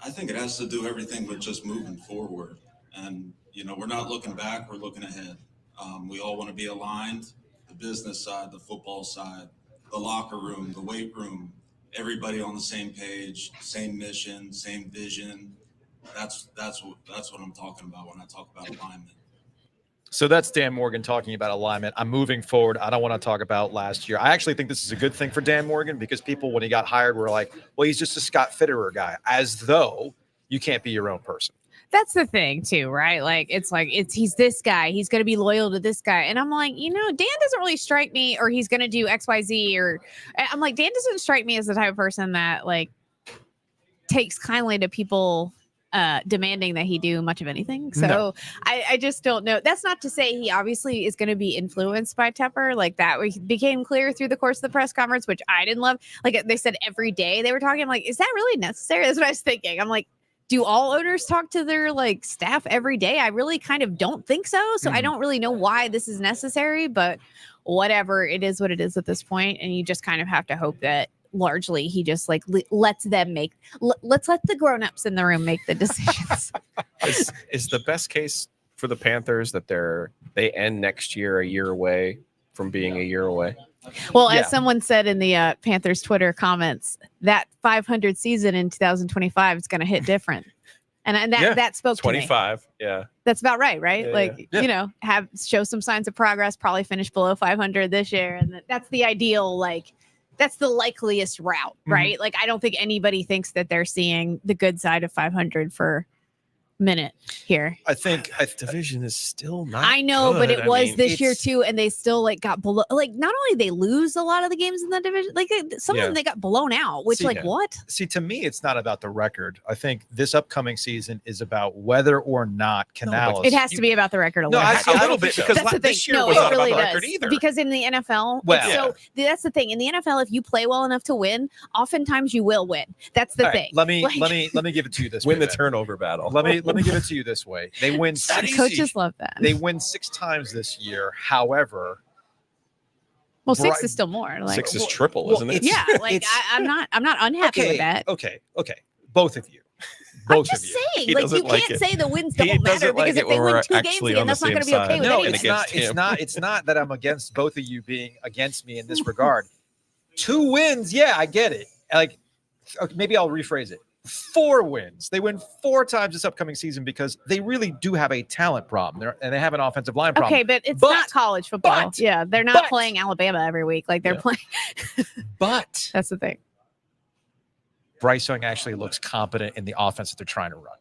I think it has to do everything with just moving forward. And, we're not looking back, we're looking ahead. We all want to be aligned, the business side, the football side, the locker room, the weight room, everybody on the same page, same mission, same vision. That's what I'm talking about when I talk about alignment. So that's Dan Morgan talking about alignment. I'm moving forward. I don't want to talk about last year. I actually think this is a good thing for Dan Morgan because people, when he got hired, were like, well, he's just a Scott Fitterer guy, as though you can't be your own person. that's the thing too, right? He's this guy. He's going to be loyal to this guy. And I'm like, Dan doesn't really strike me, or he's going to do XYZ, or I'm like, Dan doesn't strike me as the type of person that takes kindly to people demanding that he do much of anything. So No. I just don't know. That's not to say he obviously is going to be influenced by Tepper. That became clear through the course of the press conference, which I didn't love. They said every day they were talking. I'm like, is that really necessary? That's what I was thinking. I'm like, do all owners talk to their staff every day? I really kind of don't think so. So I don't really know why this is necessary, but whatever, it is what it is at this point. And you just kind of have to hope that largely he just lets them let's let the grown-ups in the room make the decisions. Is the best case for the Panthers that they end next year a year away from being a year away? Well, Yeah. as someone said in the Panthers Twitter comments, that 500 season in 2025 is going to hit different. And that spoke to me. 25. Yeah. That's about right? Yeah, Show some signs of progress, probably finish below 500 this year. And that's the ideal, that's the likeliest route, right? I don't think anybody thinks that they're seeing the good side of 500 for minute here. I think Division is still not. I know, but good. it was mean, this year it's- too, and they still got below. Not only they lose a lot of the games in the division, some of Yeah. them they got blown out. Which, See, what? See, to me, it's not about the record. I think this upcoming season is about whether or not Canales. It has to be about the record a No, little I bit. see. I a little don't bit think so. because That's the thing. this year No, was it not really about the record does. either. Because in the NFL, Well- that's the thing. In the NFL, if you play well enough to win, oftentimes you will win. That's the All right, thing. let me give it to you this Win way. the turnover battle. Let me give it to you this way. They win Coaches love that. They win 6 times this year. However, Well, 6 Bri- is still more. 6 is triple, well, isn't it? it's- Yeah, it's- I'm not unhappy with that. Okay. Both of you. I'm Both just of you. saying, He you doesn't like can't it. say the wins He don't matter doesn't like because it if they when win we're 2 games actually again, on the that's not same going to be okay side. with No, anyone. it's not. against It's him. not that I'm against both of you being against me in this regard. 2 wins, yeah, I get it. Okay, maybe I'll rephrase it. 4 wins. They win 4 times this upcoming season because they really do have a talent problem, and they have an offensive line problem. Okay, but it's But- not college football. but- Yeah, they're not but- playing Alabama every week. They're Yeah. playing. But That's the thing. Bryce Young actually looks competent in the offense that they're trying to run.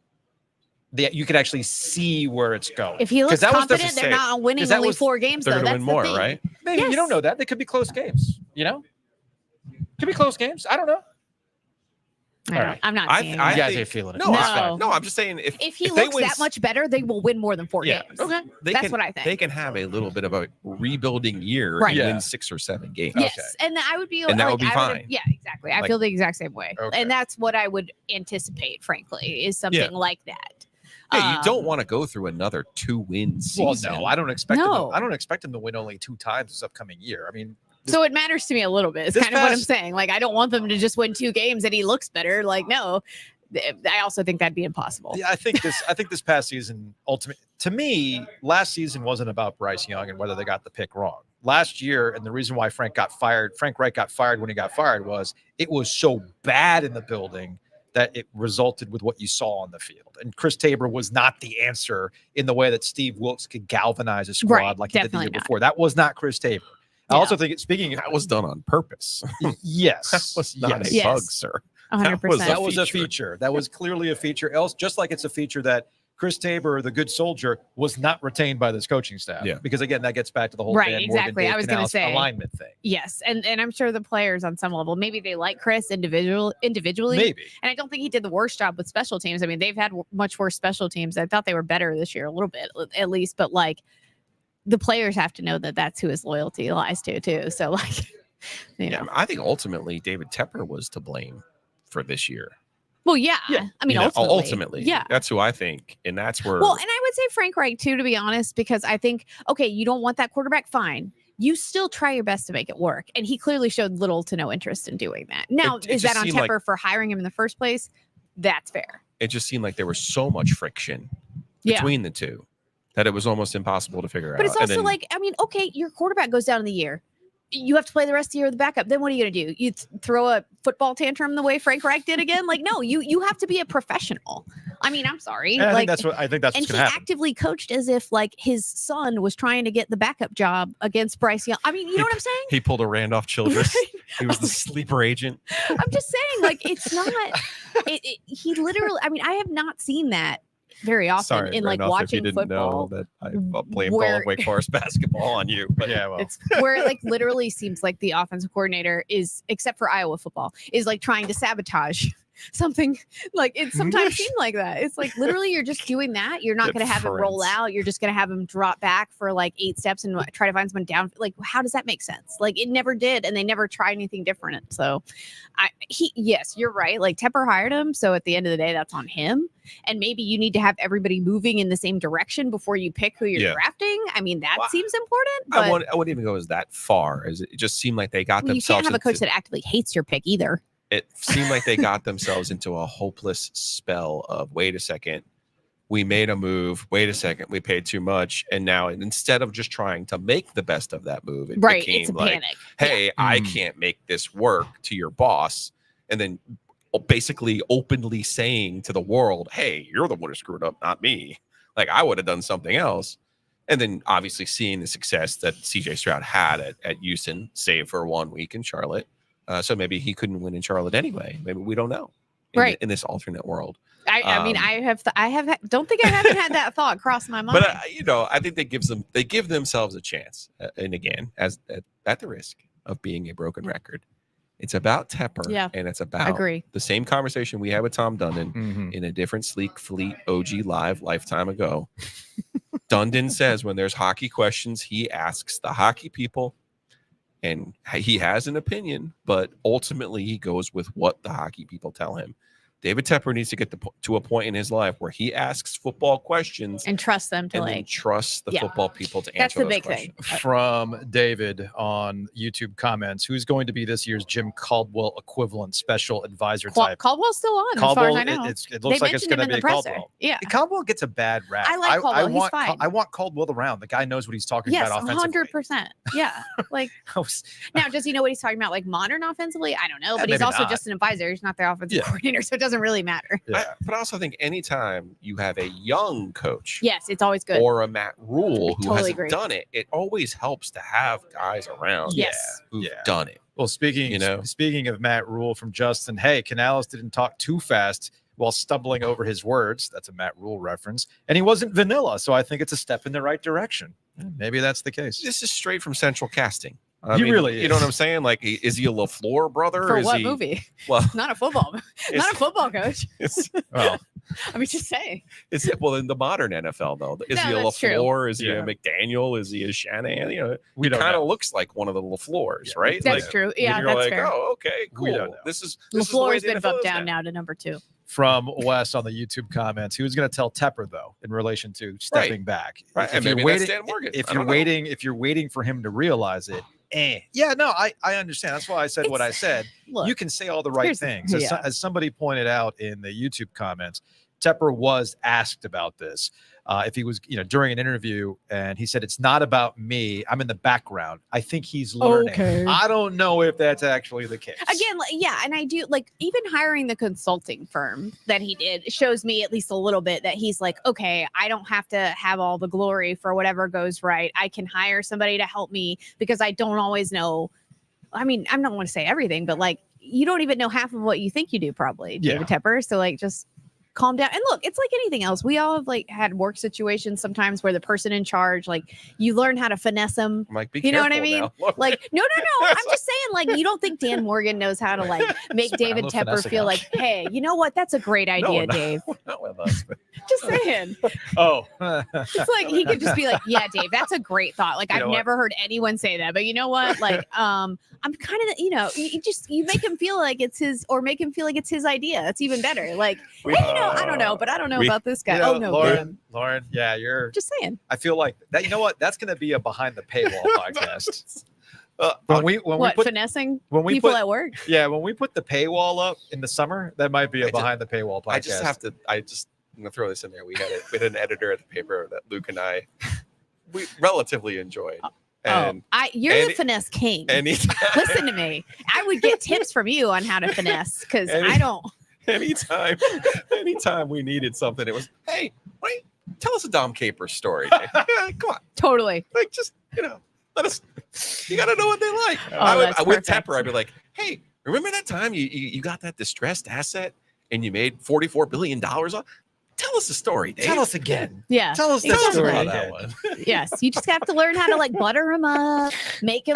You could actually see where it's going. If he 'Cause looks that was confident, they're say- not winning 'cause that only was- 4 games, They're though. going to That's win the more, thing. right? Maybe you Yes. don't know that. They could be close games, Could be close games. I don't know. I All don't- right. I'm not I- seeing I it. You guys think- ain't feeling it. No, No. I'm just saying if If he they looks win that much better, they will win more than 4 Yeah. games. Okay. They That's can, what I think. They can have a little bit of a rebuilding year Right. and Yeah. win 6 or 7 games. Yes, Okay. and I would be, And that would be I fine. Yeah, exactly. I Like- feel the exact same way, Okay. and that's what I would anticipate. Frankly, is something like that. Yeah, you don't want to go through another 2-win Well, season. no, I don't expect No. them. I don't expect them to win only 2 times this upcoming year. I mean, So it matters to me a little bit. It's This kind of what I'm past- saying. I don't want them to just win 2 games and he looks better. No, I also think that'd be impossible. yeah, I think this past season, to me, last season wasn't about Bryce Young and whether they got the pick wrong. last year, and the reason why Frank Reich got fired when he got fired was it was so bad in the building that it resulted with what you saw on the field. And Chris Tabor was not the answer in the way that Steve Wilkes could galvanize a squad Right, like he did the year definitely not. before. That was not Chris Tabor. I Yeah. also think speaking of That was done on purpose. yes, That was not a Yes. bug, sir. 100%. that was a feature. That was clearly a feature. Else, just like it's a feature that Chris Tabor, the good soldier, was not retained by this coaching staff. Yeah. Because again, that gets back to the whole Right, Dan Morgan, exactly. Dave I was gonna Canales say. alignment thing. Yes, and I'm sure the players on some level, maybe they like Chris individually, Maybe. and I don't think he did the worst job with special teams. I mean, they've had much worse special teams. I thought they were better this year, a little bit at least, but like the players have to know that that's who his loyalty lies to too. So like, you know, I think ultimately David Tepper was to blame for this year. well, yeah. I mean, Ultimately, yeah. that's who I think, and that's where. Well, and I would say Frank Reich too, to be honest, because I think, okay, you don't want that quarterback, fine. You still try your best to make it work. And he clearly showed little to no interest in doing that. Now, It is just that on seemed like- Tepper for hiring him in the first place? That's fair. it just seemed like there was so much friction Yeah. between the two that it was almost impossible to figure out. But it's And also then- like, I mean, okay, your quarterback goes down in the year. You have to play the rest of the year with the backup. Then what are you going to do? You throw a football tantrum the way Frank Reich did again? Like, no, you have to be a professional. I mean, I'm sorry. And I like, think that's and what's he going to happen. actively coached as if like his son was trying to get the backup job against Bryce Young. I mean, you know what I'm saying? he pulled a Randolph Childress. He was the sleeper agent. I'm just saying, like, it's not. He literally. I mean, I have not seen that very often Sorry, in like Randolph, if you watching didn't football. know that I blame where- all of Wake Forest basketball on you. But Yeah, well, It's where it like literally seems like the offensive coordinator is, except for Iowa football, is like trying to sabotage something. Like it sometimes seemed like that. It's like literally you're just doing that. You're not going to have him roll Difference. out. You're just going to have him drop back for like 8 steps and try to find someone down. Like how does that make sense? Like it never did, and they never tried anything different. So, yes, you're right. Like Tepper hired him, so at the end of the day, that's on him. And maybe you need to have everybody moving in the same direction before you pick who you're Yeah. drafting. I mean, that Well, seems important. But I wouldn't even go as that far. As it just seemed like they got well, you can't themselves. have a coach into- that actively hates your pick either. It seemed like they got themselves into a hopeless spell of wait a second, we made a move. Wait a second, we paid too much, and now instead of just trying to make the best of that move, it Right. became It's a like, panic. hey, I Mhm. can't make this work to your boss, and then basically openly saying to the world, hey, you're the one who screwed up, not me. Like I would have done something else. And then obviously seeing the success that CJ Stroud had at Houston, save for 1 week in Charlotte. So maybe he couldn't win in Charlotte anyway. Maybe we don't know. Right. In this alternate world. I mean, don't think I haven't had that thought cross my mind. But I think they give themselves a chance. And again, at the risk of being a broken record, it's about Tepper. Yeah. And it's about Agree. the same conversation we had with Tom Dundon Mhm. in a different Sleek Fleet OG Live lifetime ago. Dundon says when there's hockey questions, he asks the hockey people. And he has an opinion, but ultimately he goes with what the hockey people tell him. David Tepper needs to get to a point in his life where he asks football questions and trust them to and then like. trusts the Yeah. football people to That's answer the those big thing. questions. From David on YouTube comments, who's going to be this year's Jim Caldwell equivalent special advisor type? Caldwell's still on, Caldwell, as far as I know. it looks They like it's mentioned him going to in be the a presser. Caldwell. Yeah. Caldwell gets a bad rap. I like Caldwell. He's want, fine. I want Caldwell around. The guy knows what he's talking Yes, about offensively. 100%. Yeah. Like now, does he know what he's talking about? Like modern offensively? I don't know, but he's maybe also not. just an advisor. He's not their offensive Yeah. coordinator, so it doesn't really matter. Yeah. But I also think anytime you have a young coach Yes, it's always good. or a Matt Rule who Totally hasn't agree. done it, it always helps to have guys around Yes. who've Yeah. done it. Well, speaking of Matt Rule from Justin, hey, Canales didn't talk too fast while stumbling over his words. That's a Matt Rule reference. And he wasn't vanilla, so I think it's a step in the right direction. Maybe that's the case. This is straight from Central Casting. He really You know is. what I'm saying? Like, is he a LaFleur brother? For is what he, movie? Well, Not a football. Not a football coach. it's, Well, I mean, just saying. it's well in the modern NFL though. Is No, he a that's true. LaFleur? Is he Yeah. a McDaniel? Is he a Shanahan? You know, we he don't kind of know. looks like one of the LaFleurs, Yeah. right? That's Like, true. Yeah, you're that's like, fair. oh, okay, We don't cool. know. This is the way LaFleur's the been NFL bumped is down now to number 2. From Wes on the YouTube comments, who's going to tell Tepper though in relation to stepping back? Right, and maybe that's Dan Morgan. If I you're don't know. if you're waiting for him to realize it, yeah, no, I understand. That's why I said what I said. Look, You can say all the right here's the- things. yeah. As somebody pointed out in the YouTube comments, Tepper was asked about this. if he was, during an interview, and he said, it's not about me. I'm in the background. I think he's learning. Okay. I don't know if that's actually the case. Again, yeah, and I do even hiring the consulting firm that he did shows me at least a little bit that he's like, okay, I don't have to have all the glory for whatever goes right. I can hire somebody to help me because I don't always know. I mean, I don't want to say everything, but you don't even know half of what you think you do, probably, David Tepper. So just calm down. And look, it's like anything else. We all have had work situations sometimes where the person in charge, you learn how to finesse them. I'm like, be you know what I careful mean? now. No. I'm just saying, you don't think Dan Morgan knows how to make David Tepper feel like, hey, you know what? That's a great idea, Dave. Not with us, but- Just saying. Oh, It's he could just be like, yeah, Dave, that's a great thought. I've never heard anyone say that, but you know what? I'm kind of, you make him feel like it's his, or make him feel like it's his idea. That's even better. Hey, I don't know, but I don't know about this guy. Oh no, Lauren, yeah, you're just saying. I feel like that. You know what? That's going to be a behind the paywall podcast. When we put finessing when people at work? Yeah, when we put the paywall up in the summer, that might be a behind the paywall podcast. I'm gonna throw this in there. We had an editor at the paper that Luke and I we relatively enjoyed. And you're the finesse king. Listen to me. I would get tips from you on how to finesse because I don't. Anytime we needed something, it was, hey, wait, tell us a Dom Capers story. Come on. Totally. Just, let us, you got to know what they like. With Tepper, I'd be like, hey, remember that time you got that distressed asset and you made $44 billion on? Tell us the story, Dave. Tell us again. Yeah. Tell us that story about again. that one. Yes. You just have to learn how to butter them up, make them,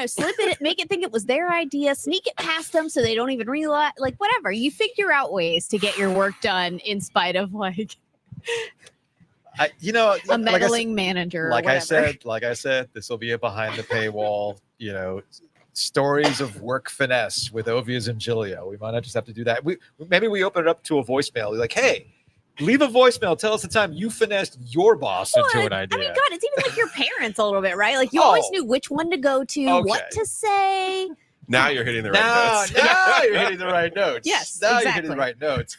slip it, make it think it was their idea, sneak it past them so they don't even realize, whatever. You figure out ways to get your work done in spite of a meddling manager. Like I said, this will be a behind the paywall, stories of work finesse with Ovies and Giglio. We might not just have to do that. Maybe we open it up to a voicemail. We're like, hey, leave a voicemail. Tell us the time you finessed your boss into an idea. I mean, God, it's even like your parents a little bit, right? You always knew which one to go to, what to say. Now you're hitting the right notes. Now you're hitting the right notes. Yes, now exactly. You're hitting the right notes.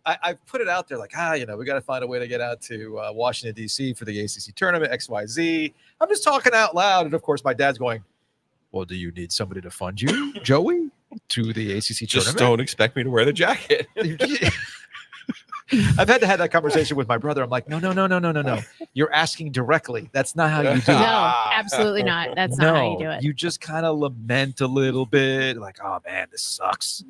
I put it out there we got to find a way to get out to Washington, D.C. for the ACC tournament, XYZ. I'm just talking out loud. And, of course, my dad's going, well, do you need somebody to fund you, Joey, to the ACC tournament? Just don't expect me to wear the jacket. I've had to have that conversation with my brother. I'm like, no. You're asking directly. That's not how you do it. No, absolutely not. That's not how you do it. You just kind of lament a little bit, like, oh man, this sucks.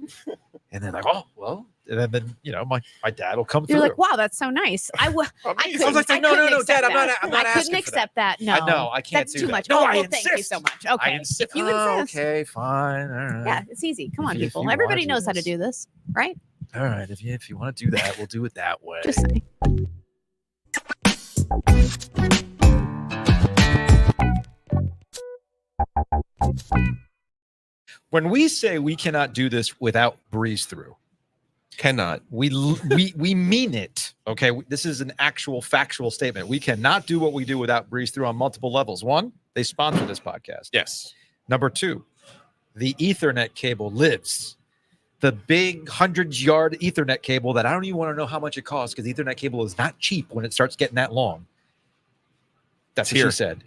And then oh well. And then my dad will come through. You're like, wow, that's so nice. I was like, no, Dad, I'm not I couldn't accept that. No, I know, I can't. That's do too that. much. No, I thank you so much. Okay, I insist. if you insist. Okay, fine. All right. Yeah, it's easy. Come on, If people. you Everybody wanna do knows how to this. do this, right? All right. If you want to do that, we'll do it that way. Just saying. When we say we cannot do this without breeze through, Cannot. we mean it. Okay, this is an actual factual statement. We cannot do what we do without breeze through on multiple levels. One, they sponsor this podcast. Yes. Number two, the Ethernet cable lives. The big 100-yard Ethernet cable that I don't even want to know how much it costs because Ethernet cable is not cheap when it starts getting that long. That's what here. she said.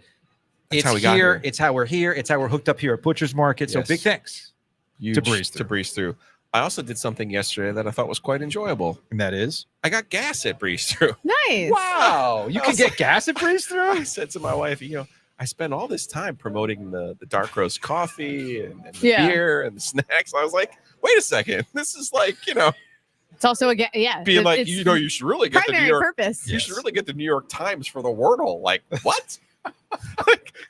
That's It's how we got here. It's how we're here. It's how we're hooked up here at Butcher's Market. So Yes. big thanks. Huge breeze through. I also did something yesterday that I thought was quite enjoyable. And that is? I got gas at Breeze Through. Nice. Wow. You can get gas at Breeze Through? I said to my wife, I spend all this time promoting the dark roast coffee and the beer and the snacks. I was like, wait a second. This is It's also being like, you should really get the New primary York. purpose. You should really get the New York Times for the Wordle. Like, what?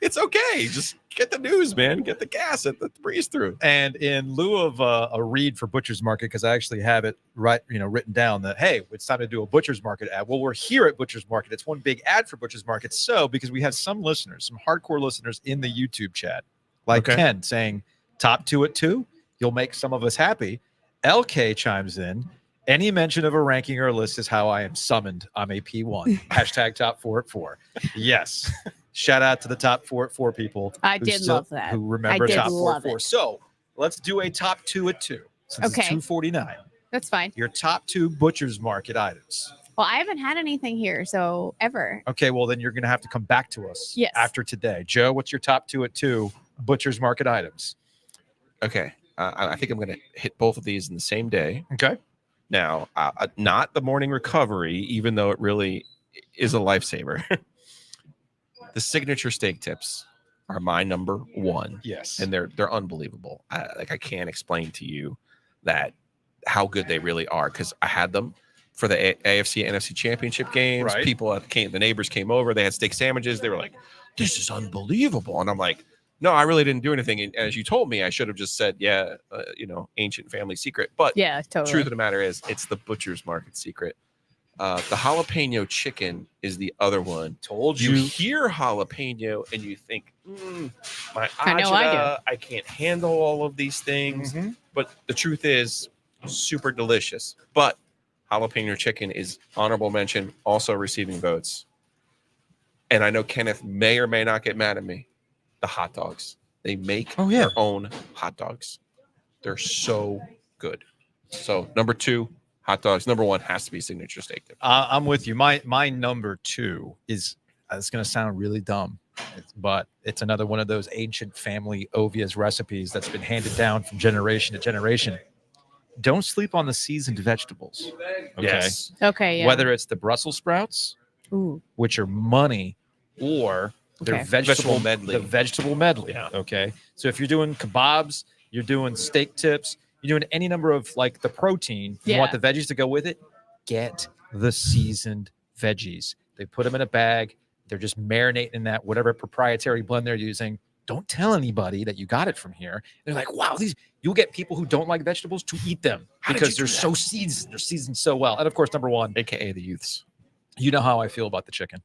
It's okay. Just get the news, man. Get the gas at the Breeze Through. And in lieu of a read for Butcher's Market, because I actually have it written down that, hey, it's time to do a Butcher's Market ad. Well, we're here at Butcher's Market. It's one big ad for Butcher's Market. So because we have some listeners, some hardcore listeners in the YouTube chat, like Ken saying, top 2 at 2, you'll make some of us happy. LK chimes in. Any mention of a ranking or a list is how I am summoned. I'm a P1. Hashtag top 4 at 4. Yes. Shout out to the top 4 at 4 people. I did love that. Who remember I did top 4 love at 4. it. So let's do a top 2 at 2. Since it's 249. That's fine. Your top 2 Butcher's Market items. Well, I haven't had anything here, so ever. Okay, well then you're gonna have to come back to us Yes. after today. Joe, what's your top 2 at 2 Butcher's Market items? Okay. I think I'm going to hit both of these in the same day. Okay. Now, not the morning recovery, even though it really is a lifesaver. The signature steak tips are my number 1. Yes. And they're unbelievable. I can't explain to you that how good they really are, because I had them for the AFC NFC championship games. Right. People the neighbors came over. They had steak sandwiches. They were like, "This is unbelievable," and I'm like, "No, I really didn't do anything." And as you told me, I should have just said, "Yeah, ancient family secret." But Yeah, totally. truth of the matter is, it's the Butcher's Market secret. The jalapeno chicken is the other one. Told You you. hear jalapeno and you think, my I know I do. agita, I can't handle all of these things. Mhm. But the truth is, super delicious. But jalapeno chicken is honorable mention, also receiving votes. And I know Kenneth may or may not get mad at me. The hot dogs. They make their own hot dogs. They're so good. So number 2, hot dogs. Number 1 has to be signature steak tip. I'm with you. My number 2 is, it's going to sound really dumb, but it's another one of those ancient family Ovies recipes that's been handed down from generation to generation. Don't sleep on the seasoned vegetables. Okay. Yes. Okay, yeah. Whether it's the Brussels sprouts, Ooh. which are money, or their Okay. vegetable Vegetable medley. The vegetable medley. Yeah. Okay. So if you're doing kebabs, you're doing steak tips, you're doing any number of like the protein, you want Yeah. the veggies to go with it, get the seasoned veggies. They put them in a bag. They're just marinating in that whatever proprietary blend they're using. Don't tell anybody that you got it from here. They're like, wow, you'll get people who don't like vegetables to eat them How did because you they're do so that? seasoned. They're seasoned so well. And of course, number 1, AKA the youths. you know how I feel about the chicken.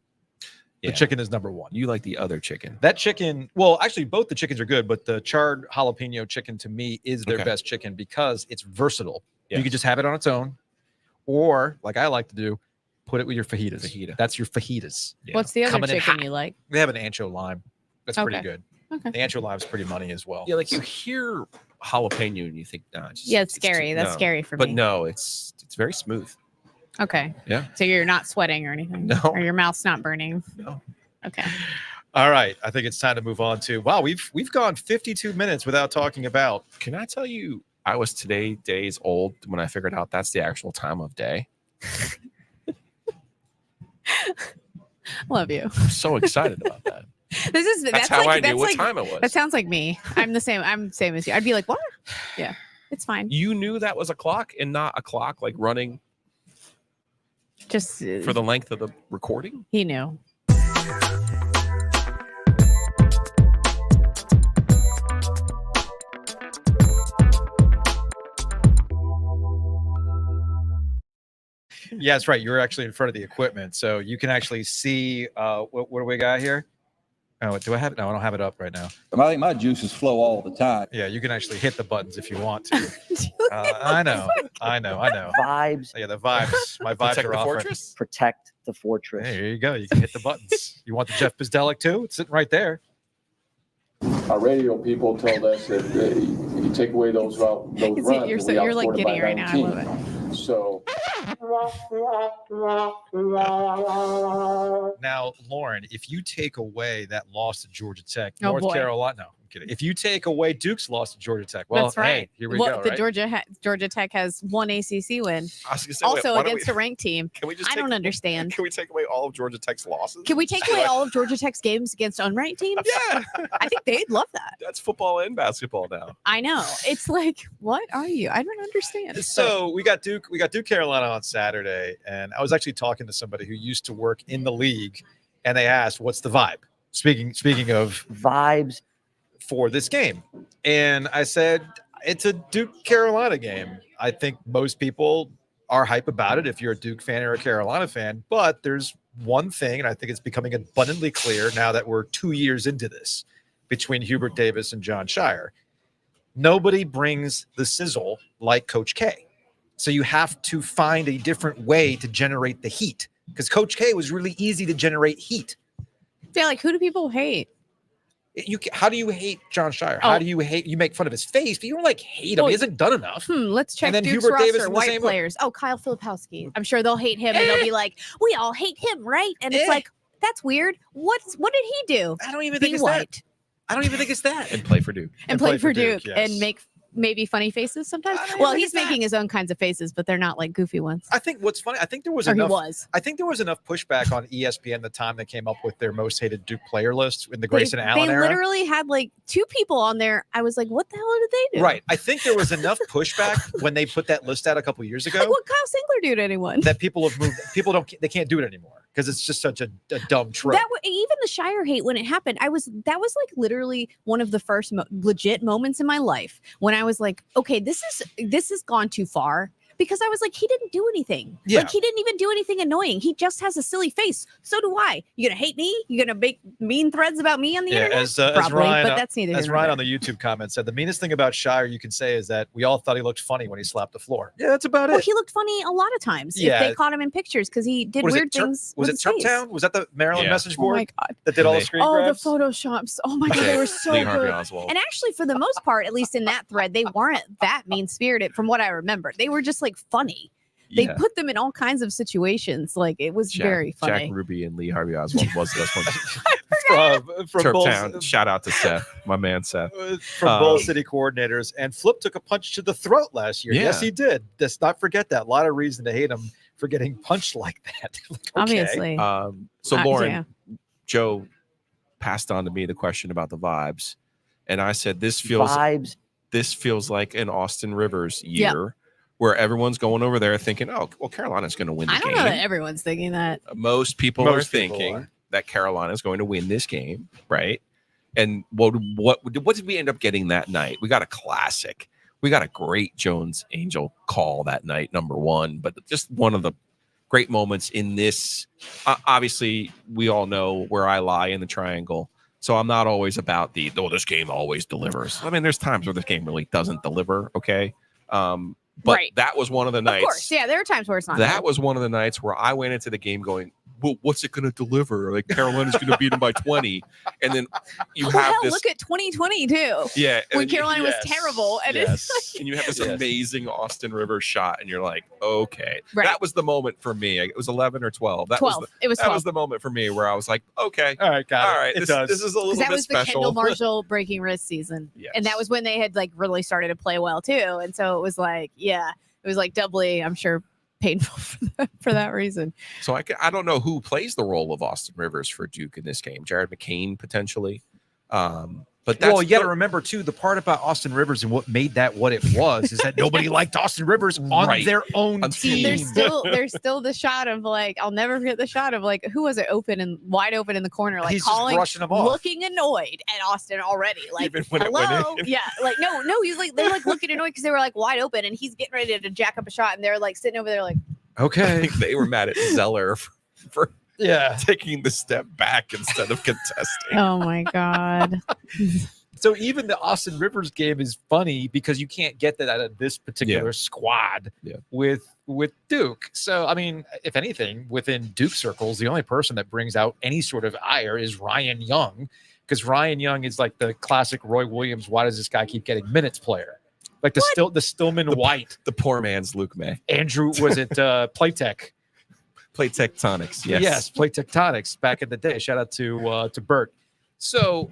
Yeah. The chicken is number 1. You like the other chicken. That chicken, well, actually, both the chickens are good, but the charred jalapeno chicken to me is their Okay. best chicken because it's versatile. Yes. You can just have it on its own, or like I like to do, put it with your fajitas. Fajita. That's your fajitas. Yeah. What's the other Coming in chicken hot. you like? They have an ancho lime. That's pretty Okay. good. Okay. The ancho lime's pretty money as well. Yeah, like you hear jalapeno and you think, nah, Yeah, it's scary. That's no. scary for But me. no, it's very smooth. Okay. Yeah. So you're not sweating or anything? No. Or your mouth's not burning? No. Okay. All right, I think it's time to move on to. Wow, we've gone 52 minutes without talking about. Can I tell you, I was days old when I figured out that's the actual time of day. Love you. I'm so excited about that. That's how like, I knew what like, time it was. That sounds like me. I'm the same. I'm the same as you. I'd be like, what? Yeah, it's fine. You knew that was a clock and not a clock like running Just for the length of the recording? he knew. Yeah, that's right. You're actually in front of the equipment, so you can actually see what do we got here? Oh, do I have it? No, I don't have it up right now. I think my juices flow all the time. Yeah, you can actually hit the buttons if you want to. I know. Vibes. Yeah, the vibes. My vibes Protect are the off. fortress? Protect the fortress. Hey, there you go. You can hit the buttons. You want the Jeff Bizdelic too? It's sitting right there. Our radio people told us that you take away those runs. You're like giddy right now. I love it. So Now, Lauren, if you take away that loss to Georgia Tech, Oh, North boy. Carolina, no, I'm kidding. If you take away Duke's loss to Georgia Tech, well, That's right. hey, here we Well, go. the Right? Georgia Tech has one ACC win, I was gonna say, also why don't against a ranked team. Can we just I don't understand. Can we take away all of Georgia Tech's losses? Can we take away all of Georgia Tech's games against unranked teams? Yeah, I think they'd love that. that's football and basketball now. I know. It's like, what are you? I don't understand. So we got Duke Carolina on Saturday, and I was actually talking to somebody who used to work in the league, and they asked, "What's the vibe?" Speaking of Vibes. for this game, and I said it's a Duke Carolina game. I think most people are hype about it if you're a Duke fan or a Carolina fan, but there's one thing, and I think it's becoming abundantly clear now that we're 2 years into this between Hubert Davis and John Shire. Nobody brings the sizzle like Coach K. So you have to find a different way to generate the heat, because Coach K was really easy to generate heat. Yeah, like who do people hate? How do you hate John Shire? How do you make fun of his face, but you don't like hate him? He hasn't done enough. Let's check And then Duke's Hubert Davis roster. in the White same boat. players. Oh, Kyle Filipowski. I'm sure they'll hate him, and they'll be like, "We all hate him, right?" And it's like, that's weird. What did he do? I don't even Be think it's white. that. I don't even think it's that. And play for Duke. And play for Duke, yes. and make maybe funny faces sometimes. I don't Well, even he's think it's making his own kinds of faces, but they're not like goofy ones. I think what's funny, I think there was Or he enough. was. I think there was enough pushback on ESPN the time they came up with their most hated Duke player list in the Grayson Allen They era. literally had like 2 people on there. I was like, what the hell did they do? Right. I think there was enough pushback when they put that list out a couple years ago Like what Kyle Singler do to anyone? that people have moved. They can't do it anymore because it's just such a dumb trope. Even the Shire hate when it happened, that was like literally one of the first legit moments in my life when I was like, okay, this has gone too far. Because I was like, he didn't do anything. Yeah. Like he didn't even do anything annoying. He just has a silly face. So do I. You gonna hate me? You gonna make mean threads about me on the internet? As Probably, Ryan, but that's neither here as nor Ryan there. on the YouTube comment said, the meanest thing about Shire you can say is that we all thought he looked funny when he slapped the floor. Yeah, that's about Well, it. he looked funny a lot of times. Yeah. If they caught him in pictures because he did What is weird it, things. Was with it his face. Turptown? Was that the Maryland message Oh board my God. that did all the They- screen Oh, grabs? the photoshops. Oh my God, they were so Lee Harvey good. Oswald. And actually, for the most part, at least in that thread, they weren't that mean spirited from what I remember. They were just like funny. They Yeah. put them in all kinds of situations. Like it was very funny. Jack Ruby and Lee Harvey Oswald was this one. from Turptown. Shout out to Seth, my man Seth. from Bull City coordinators. And Flip took a punch to the throat last year. Yeah. Yes, he did. Let's not forget that. A lot of reason to hate him for getting punched like that. Like, okay. Obviously. So Lauren, yeah. Joe passed on to me the question about the vibes, and I said this feels like an Austin Rivers year. Where everyone's going over there thinking, oh, well, Carolina's going to win the I don't game. know that everyone's thinking that. Most people are thinking that Carolina is going to win this game, right? And what did we end up getting that night? We got a classic. We got a great Jones Angel call that night, number 1, but just one of the great moments in this. Obviously, we all know where I lie in the triangle. So I'm not always about this game always delivers. I mean, there's times where this game really doesn't deliver, okay? But that was one of the nights. Of course, yeah, there are times where it's not. That was one of the nights where I went into the game going, well, what's it going to deliver? Like Carolina's going to beat them by 20. And then you have this. Look at 2020 too. Yeah. When Carolina was terrible. And it's like, and you have this amazing Austin Rivers shot, and you're like, okay. Right. That was the moment for me. It was 11 or 12. That 12. It was 12. That was the moment for me where I was like, okay. All right, got it. All right. This is a little that bit was special. the Kendall Marshall breaking wrist season. And that was when they had like really started to play well too. And so it was like, it was like doubly, I'm sure, painful for that reason. So I don't know who plays the role of Austin Rivers for Duke in this game. Jared McCain potentially. But that's you got to remember too, the part about Austin Rivers and what made that what it was is that nobody liked Austin Rivers on their own team. There's still the shot of like, I'll never forget the shot of like, who was it wide open in the corner, like He's just calling, brushing him off. looking annoyed at Austin already. Like, Even when it went hello, in. yeah, like no, he's like they're like looking annoyed because they were like wide open and he's getting ready to jack up a shot and they're like sitting over there like, okay. They were mad at Zeller for Yeah. taking the step back instead of contesting. Oh my God. So even the Austin Rivers game is funny because you can't get that out of this particular squad with Duke. So, I mean, if anything, within Duke circles, the only person that brings out any sort of ire is Ryan Young, because Ryan Young is like the classic Roy Williams. Why does this guy keep getting minutes player? Like the Stillman White. The poor man's Luke May. Andrew, was it Playtech? Play Tectonics. Yes. Yes, Play Tectonics back in the day. Shout out to Bert. So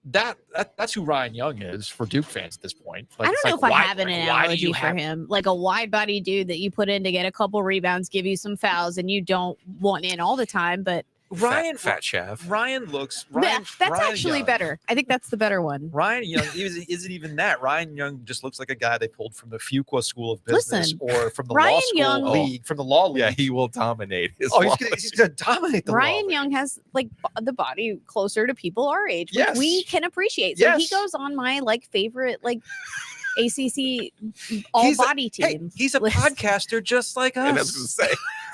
that's who Ryan Young is for Duke fans at this point. Like, I don't know if I have an analogy for him. Like a wide body dude that you put in to get a couple rebounds, give you some fouls, and you don't want in all the time, but Fat Shav. Ryan looks. that's Ryan actually Young. better. I think that's the better one. Ryan Young isn't even that. Ryan Young just looks like a guy they pulled from the Fuqua School of Business or from the Ryan law school Young- league, from the law league. Yeah, he will dominate his he's gonna dominate the law Ryan league. Young has like the body closer to people our age, which Yes. we can appreciate. So he Yes. goes on my like favorite like ACC all body team. He's a podcaster just like us. And I was going to say,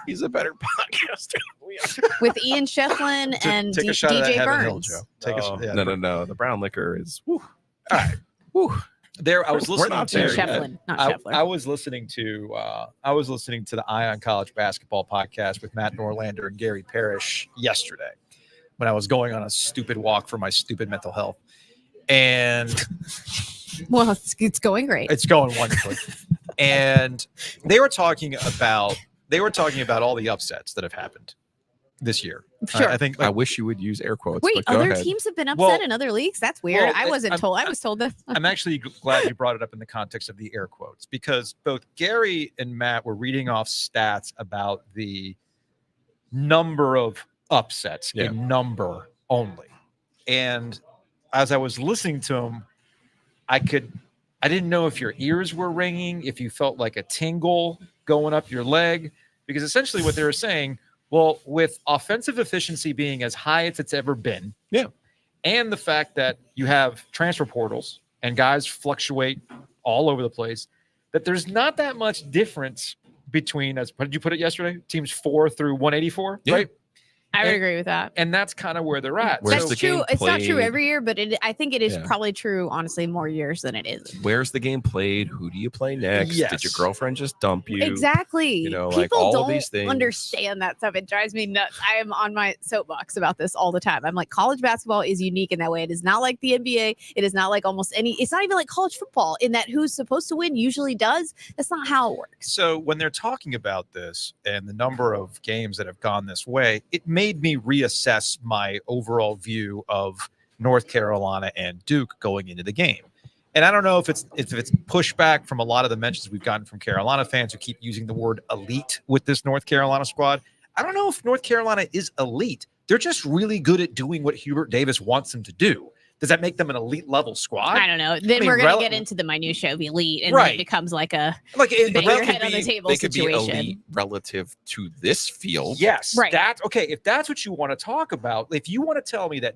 he's a better podcaster than we are. with Ian Shefflin and Take a shot of that DJ Heaven Hill, Burns. Joe. Take a shot. Yeah, No. The brown liquor is. Whew. All right. Whew. There, I was We're listening not to there Shefflin, not I, Scheffler. I was listening to the Ion College Basketball podcast with Matt Norlander and Gary Parrish yesterday. when I was going on a stupid walk for my stupid mental health. And Well, it's going great. it's going wonderfully. And they were talking about all the upsets that have happened this year. Sure. I think I wish you would use air quotes. Wait, but go other ahead. teams have been upset Well- in other leagues? That's weird. well, I wasn't I'm- told. I was told that. I'm actually glad you brought it up in the context of the air quotes, because both Gary and Matt were reading off stats about the number of upsets in number only. And as I was listening to them, I didn't know if your ears were ringing, if you felt like a tingle going up your leg, because essentially what they were saying, well, with offensive efficiency being as high as it's ever been, and the fact that you have transfer portals and guys fluctuate all over the place, that there's not that much difference between, as what did you put it yesterday? Teams 4 through 184, right? I would agree with that. And that's kind of where they're at. Where's That's the true. game It's not true played? every year, but I think it is Yeah. probably true, honestly, more years than it is. Where's the game played? Who do you play next? Did your Yes. girlfriend just dump you? Exactly. You know, like People all don't of these things. understand that stuff. It drives me nuts. I am on my soapbox about this all the time. I'm like, college basketball is unique in that way. It is not like the NBA. It is not like almost any. It's not even like college football in that who's supposed to win usually does. That's not how it works. So when they're talking about this and the number of games that have gone this way, it made me reassess my overall view of North Carolina and Duke going into the game. And I don't know if it's pushback from a lot of the mentions we've gotten from Carolina fans who keep using the word elite with this North Carolina squad. I don't know if North Carolina is elite. They're just really good at doing what Hubert Davis wants them to do. Does that make them an elite level squad? I don't know. Then mean, we're going to get into the minutia of elite, and then Right. it becomes like a Like bang your head on the table They could be situation. elite relative to this field. Yes, Right. That's okay. If that's what you want to talk about, if you want to tell me that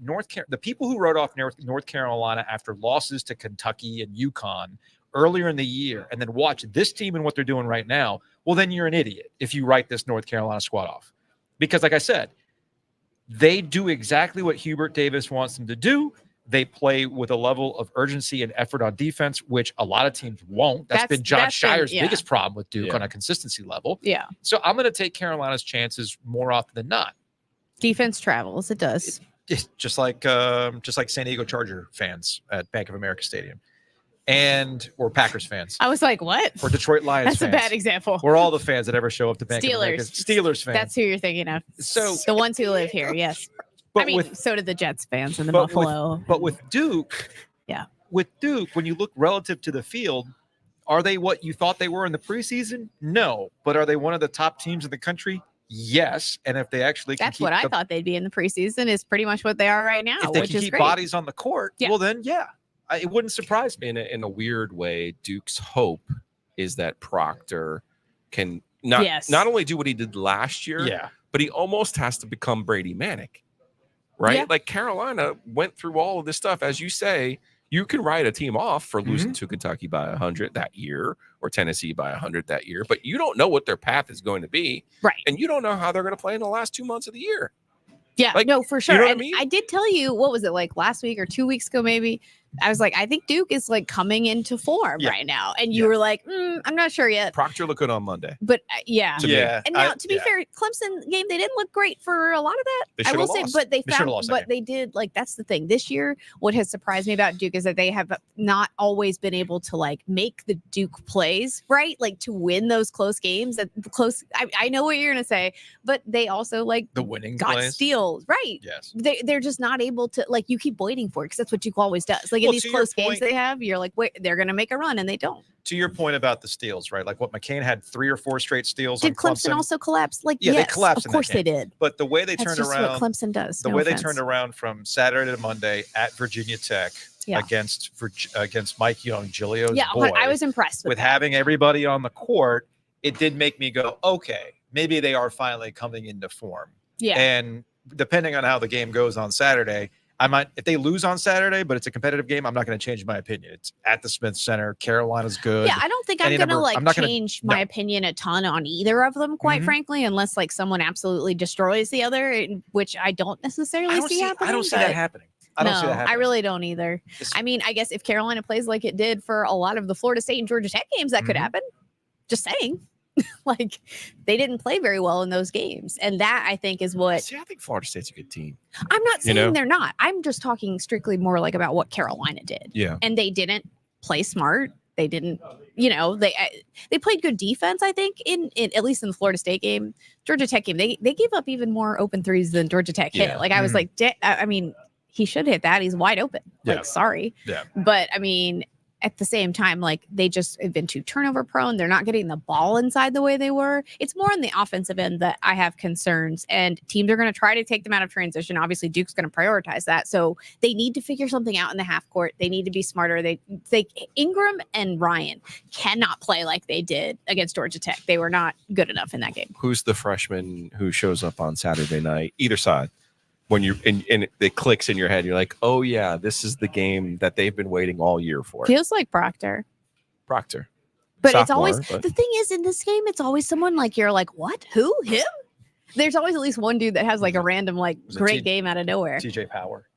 the people who wrote off North Carolina after losses to Kentucky and UConn earlier in the year, and then watch this team and what they're doing right now, well, then you're an idiot if you write this North Carolina squad off, because like I said, they do exactly what Hubert Davis wants them to do. They play with a level of urgency and effort on defense, which a lot of teams won't. That's been John Shire's biggest problem with Duke on a consistency level. Yeah. So I'm going to take Carolina's chances more often than not. Defense travels. It does. It's just like San Diego Charger fans at Bank of America Stadium, or Packers fans, I was like, what? or Detroit Lions That's fans. a bad example. Or all the fans that ever show up to Bank of America. Steelers fans. That's who you're thinking of. So- the ones who live here, yes. But I mean, with- so did the Jets fans and the but with- Buffalo. But with Duke, with Duke, when you look relative to the field, are they what you thought they were in the preseason? No. But are they one of the top teams in the country? Yes. And if they actually can That's keep what I the- thought they'd be in the preseason is pretty much what they are right now, if they which can is keep great. bodies on the court, well then it wouldn't surprise me. In a weird way, Duke's hope is that Proctor can not only do what he did last year, but he almost has to become Brady Manick, right? Yeah. Like Carolina went through all of this stuff. As you say, you can write a team off for losing to Kentucky by 100 that year or Tennessee by 100 that year, but you don't know what their path is going to be. Right. And you don't know how they're going to play in the last 2 months of the year. Yeah, Like, no, for sure. you know what I And mean? I did tell you, what was it, like last week or 2 weeks ago, maybe? I was like, I think Duke is like coming into form right now. And you were like, I'm not sure yet. Proctor looked good on Monday. But yeah. To me. And now, to be fair, Clemson game, they didn't look great for a lot of that. They I will should've say, lost. but They should've lost that but they did, like, that's the thing. This year, what has surprised me about Duke is that they have not always been able to, like, make the Duke plays, right? Like, to win those close games. I know what you're going to say, but they also, like, The winning got plays. steals, right? Yes. They're just not able to, like, you keep waiting for it because that's what Duke always does. Like, in Well, these to your close games point- they have, you're like, wait, they're going to make a run, and they don't. To your point about the steals, right? Like what McCain had 3 or 4 straight steals on Did Clemson also collapse? Like, Yeah, they yes, collapsed of in that course they game. did. But the way they That's turned just around, what Clemson does. the no way offense. they turned around from Saturday to Monday at Virginia Tech Yeah. against Mike Young, Giglio's Yeah, boy, I was impressed with that. having everybody on the court. It did make me go, okay, maybe they are finally coming into form. Yeah. And depending on how the game goes on Saturday, I might, if they lose on Saturday, but it's a competitive game, I'm not going to change my opinion. It's at the Smith Center. Carolina's good. Yeah, I don't think I'm Any gonna number- like I'm not gonna- change my opinion a ton on either of them, quite Mhm. frankly, unless like someone absolutely destroys the other, which I don't necessarily see happening. I don't see but- that happening. I don't see that No, happening. I really don't either. I mean, I guess if Carolina plays like it did for a lot of the Florida State and Georgia Tech games, that could Mhm. happen. Just saying. Like they didn't play very well in those games. And that I think is what See, I think Florida State's a good team. I'm not saying You know? they're not. I'm just talking strictly more like about what Carolina did. Yeah. And they didn't play smart. They didn't, they played good defense, I think, in at least in the Florida State game. Georgia Tech game, they gave up even more open threes than Georgia Tech hit. Yeah. Like I was like, I mean, he should hit that. He's wide open. Yeah. Like, sorry. Yeah. But I mean, at the same time, like they just have been too turnover prone. They're not getting the ball inside the way they were. It's more on the offensive end that I have concerns, and teams are going to try to take them out of transition. Obviously, Duke's going to prioritize that. So they need to figure something out in the half court. They need to be smarter. They Ingram and Ryan cannot play like they did against Georgia Tech. They were not good enough in that game. Who's the freshman who shows up on Saturday night? Either side. When you're and it clicks in your head, you're like, oh yeah, this is the game that they've been waiting all year for. Feels like Proctor. Proctor. But it's Sophomore, always but- the thing is in this game, it's always someone like you're like, what? Who? Him? There's always at least one dude that has like a random like Was it great game out of nowhere. TJ Power.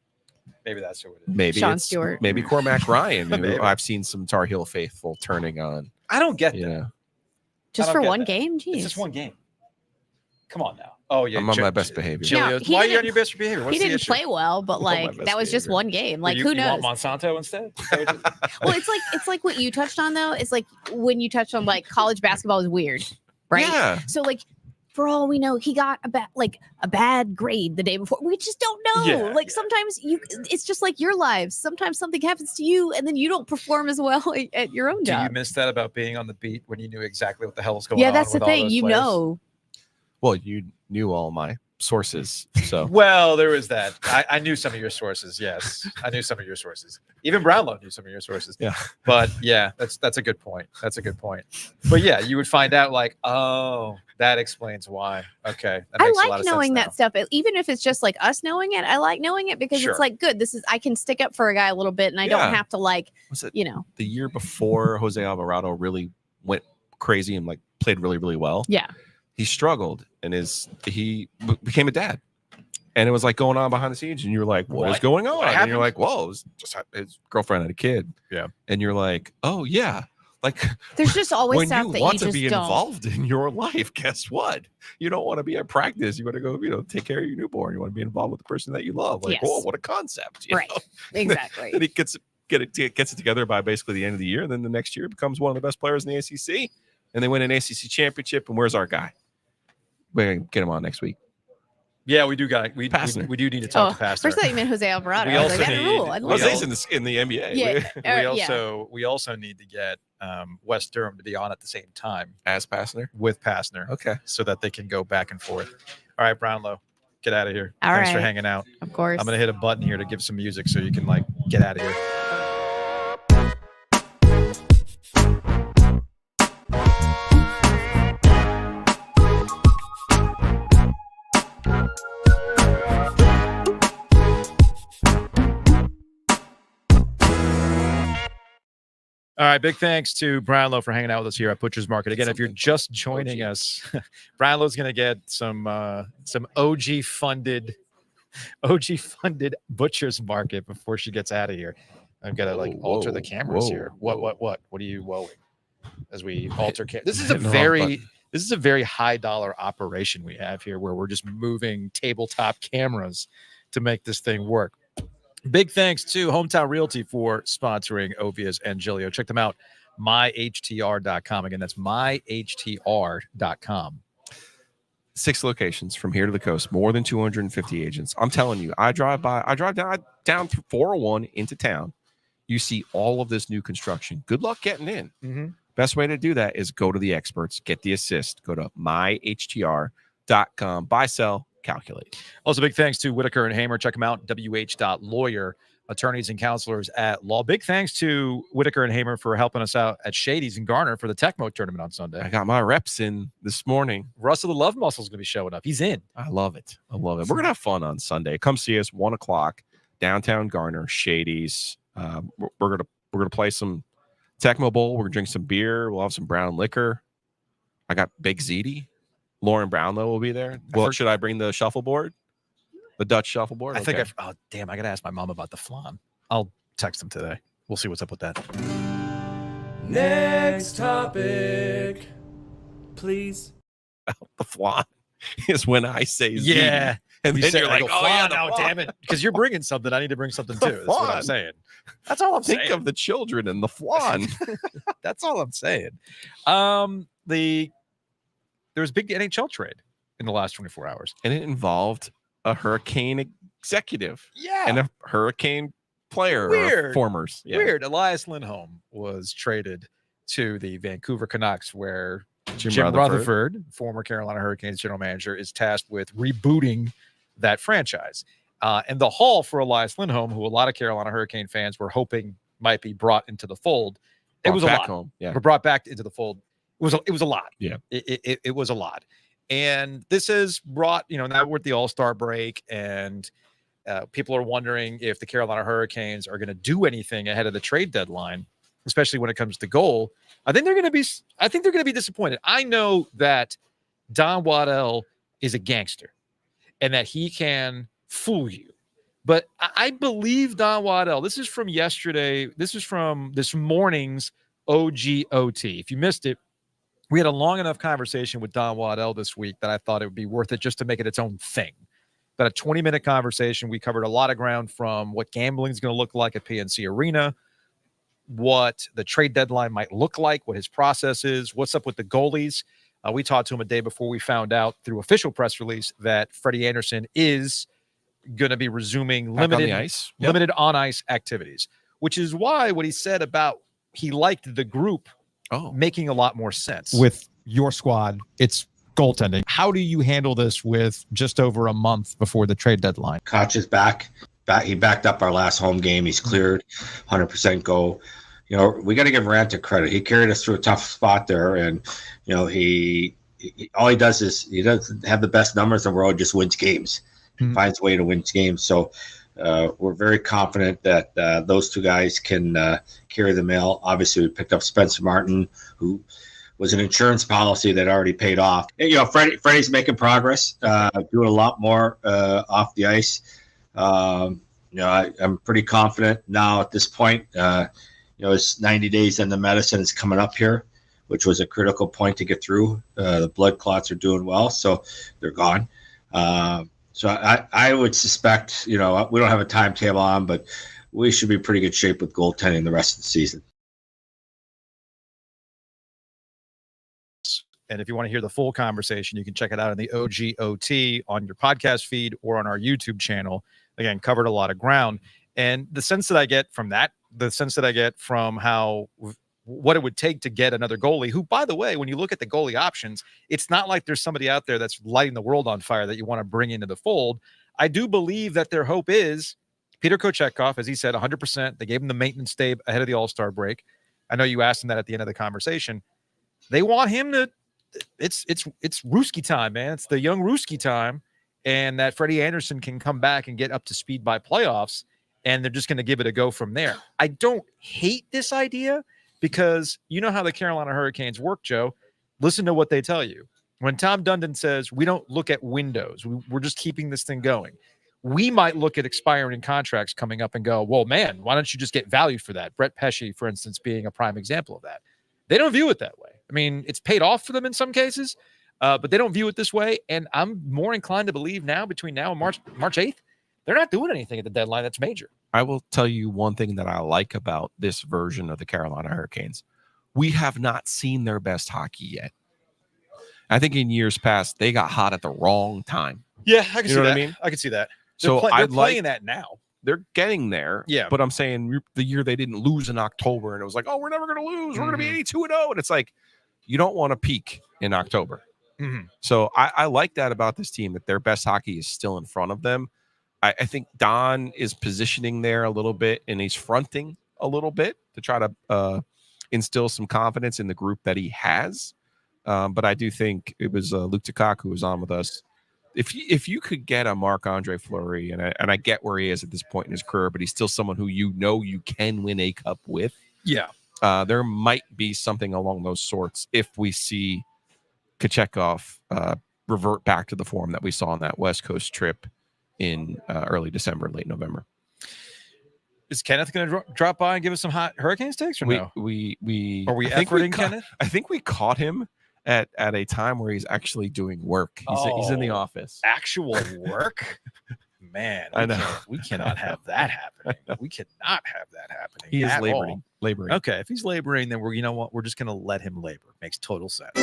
Maybe that's who it is. Maybe Sean it's- Stewart. Maybe Cormac Ryan, who Maybe. I've seen some Tar Heel faithful turning on. I don't get You that. know, Just I don't for get one that. game? It's Jeez. just one game. Come on now. Oh yeah, I'm on my best behavior. No, Giglio, he why are you didn't- on your best behavior? What's He the didn't issue? play well, but Oh, my like best that was just behavior. one game. Like you, who you knows? want Monsanto instead? Well, it's like what you touched on though. It's like when you touched on like college basketball is weird, right? Yeah. So like for all we know, he got a bad grade the day before. We just don't know. Yeah, Like yeah. sometimes it's just like your lives. Sometimes something happens to you and then you don't perform as well at your own Do you job. miss that about being on the beat when you knew exactly what the hell was going on? Yeah, that's the with all thing. those You players? know. Well, you knew all my sources, so Well, there was that. I knew some of your sources. Yes, I knew some of your sources. Even Brownlow knew some of your sources. Yeah. But yeah, that's a good point. That's a good point. But yeah, you would find out like, oh, that explains why. Okay, that I makes a lot like of knowing sense that stuff, even if it's just like us knowing it. I like knowing it because Sure. it's like good. I can stick up for a guy a little bit, and I Yeah. don't have to like, was it the year before Jose Alvarado really went crazy and like played really, really well? Yeah. He struggled and he became a dad. And it was like going on behind the scenes, and you're like, what is What? going on? What And happened? you're like, whoa, it was just his girlfriend had a kid. Yeah. And you're like, oh yeah. Like There's just always when stuff you that want you to just be don't. involved in your life, guess what? You don't want to be at practice. You want to go, take care of your newborn. You want to be involved with the person that you love. Like, Yes. whoa, what a concept. you Right. know? Exactly. And he gets it together by basically the end of the year. And then the next year becomes one of the best players in the ACC. And they win an ACC championship. And where's our guy? We're going to get him on next week. Yeah, we do Pastor. we do need to talk to Pastor. First I thought you meant Jose Alvarado. We I was also like, that need- rule. I we love Jose's it. in the NBA. Yeah. We also need to get West Durham to be on at the same time As Passner. with Pastner, Okay. so that they can go back and forth. All right, Brownlow, get out of here. All Thanks for right. hanging out. Of course. I'm gonna hit a button here to give some music so you can like get out of here. All right, big thanks to Brownlow for hanging out with us here at Butcher's Market. Again, if you're just joining us, Brownlow's going to get some OG funded Butcher's Market before she gets out of here. I've got to like alter the cameras here. What are you whoaing as we alter? This is a Hitting the wrong button. this is a very high dollar operation we have here, where we're just moving tabletop cameras to make this thing work. Big thanks to Hometown Realty for sponsoring Ovies and Giglio. Check them out, myhtr.com. Again, that's myhtr.com. 6 locations from here to the coast, more than 250 agents. I'm telling you, I drive down through 401 into town. You see all of this new construction. Good luck getting in. Mm-hmm. Best way to do that is go to the experts, get the assist. Go to myhtr.com. Buy, sell, calculate. Also, big thanks to Whitaker and Hamer. Check them out, wh.lawyer, attorneys and counselors at law. Big thanks to Whitaker and Hamer for helping us out at Shady's in Garner for the Tecmo tournament on Sunday. I got my reps in this morning. Russell the Love Muscle is going to be showing up. He's in. I love it. We're going to have fun on Sunday. Come see us, 1 o'clock, downtown Garner, Shady's. We're gonna play some Tecmo Bowl. We're gonna drink some beer. We'll have some brown liquor. I got Big Ziti. Lauren Brownlow will be there. Well, should I bring the shuffleboard? The Dutch shuffleboard? I think Okay. oh damn, I gotta ask my mom about the flan. I'll text him today. We'll see what's up with that. Next topic. please? The flan is when I say Z. Yeah. And You then said, you're I like, go, oh, yeah, flan, the now, flan. damn it. Because you're bringing something. I need to bring something The too. That's what I'm flan. saying. That's all I'm Think saying. of the children and the flan. That's all I'm saying. There was a big NHL trade in the last 24 hours. And it involved a Hurricane executive Yeah. and a Hurricane player. Weird. Or formers. Yeah. Weird. Elias Lindholm was traded to the Vancouver Canucks, where Jim Rutherford, former Carolina Hurricanes general manager, is tasked with rebooting that franchise. And the haul for Elias Lindholm, who a lot of Carolina Hurricane fans were hoping might be brought into the fold, it was a lot. Home. Yeah. But brought back into the fold. It was a lot. Yeah. It was a lot. And this has brought, now we're at the All-Star break, and people are wondering if the Carolina Hurricanes are going to do anything ahead of the trade deadline, especially when it comes to goal. I think they're going to be disappointed. I know that Don Waddell is a gangster and that he can fool you. But I believe Don Waddell. This is from yesterday. This is from this morning's OGOT. If you missed it, we had a long enough conversation with Don Waddell this week that I thought it would be worth it just to make it its own thing. About a 20-minute conversation. We covered a lot of ground, from what gambling is going to look like at PNC Arena, what the trade deadline might look like, what his process is, what's up with the goalies. We talked to him a day before we found out through official press release that Freddie Anderson is going to be resuming limited on ice activities, which is why what he said about he liked the group making a lot more sense. With your squad, it's goaltending. How do you handle this with just over a month before the trade deadline? Koch is back. He backed up our last home game. He's cleared, 100% go. We got to give Ranta credit. He carried us through a tough spot there, and he all he does is he doesn't have the best numbers in the world, just wins games, finds a way to win games. So we're very confident that those two guys can carry the mail. Obviously, we picked up Spencer Martin, who was an insurance policy that already paid off. And, Freddie's making progress, doing a lot more off the ice. I'm pretty confident now at this point. It's 90 days and the medicine is coming up here, which was a critical point to get through. The blood clots are doing well, so they're gone. So I would suspect, we don't have a timetable on, but we should be pretty good shape with goaltending the rest of the season. And if you want to hear the full conversation, you can check it out in the OGOT on your podcast feed or on our YouTube channel. Again, covered a lot of ground. And the sense that I get from that, the sense that I get from what it would take to get another goalie, who, by the way, when you look at the goalie options, it's not like there's somebody out there that's lighting the world on fire that you want to bring into the fold. I do believe that their hope is Peter Kochetkov, as he said, 100%. They gave him the maintenance day ahead of the All-Star break. I know you asked him that at the end of the conversation. They want him to, it's Ruski time, man. It's the young Ruski time. And that Freddie Anderson can come back and get up to speed by playoffs, and they're just going to give it a go from there. I don't hate this idea, because you know how the Carolina Hurricanes work, Joe. Listen to what they tell you. When Tom Dundon says, we don't look at windows, we're just keeping this thing going. We might look at expiring contracts coming up and go, well, man, why don't you just get valued for that? Brett Pesce, for instance, being a prime example of that. They don't view it that way. I mean, it's paid off for them in some cases, but they don't view it this way. And I'm more inclined to believe now, between now and March 8th, they're not doing anything at the deadline that's major. I will tell you one thing that I like about this version of the Carolina Hurricanes. We have not seen their best hockey yet. I think in years past, they got hot at the wrong time. Yeah, I can see that. What I mean? I can see that. So they're playing that now. They're getting there. Yeah. But I'm saying the year they didn't lose in October, and it was like, oh, we're never going to lose. We're going to be 82-0. And it's like, you don't want to peak in October. Mm-hmm. So I like that about this team, that their best hockey is still in front of them. I think Don is positioning there a little bit, and he's fronting a little bit to try to instill some confidence in the group that he has. But I do think it was Luke Tukak who was on with us. If you could get a Marc-Andre Fleury, and I get where he is at this point in his career, but he's still someone who you can win a cup with. Yeah. There might be something along those sorts if we see Kochetkov revert back to the form that we saw on that West Coast trip in early December, late November. Is Kenneth going to drop by and give us some hot Hurricanes takes, or no? We Are we efforting Kenneth? I think we caught him at a time where he's actually doing work. He's in the office. Actual work? Man, I know. We cannot have that happening. We cannot have that happening. He is at laboring. all. Laboring. Okay, if he's laboring, then you know what? We're just going to let him labor. Makes total sense.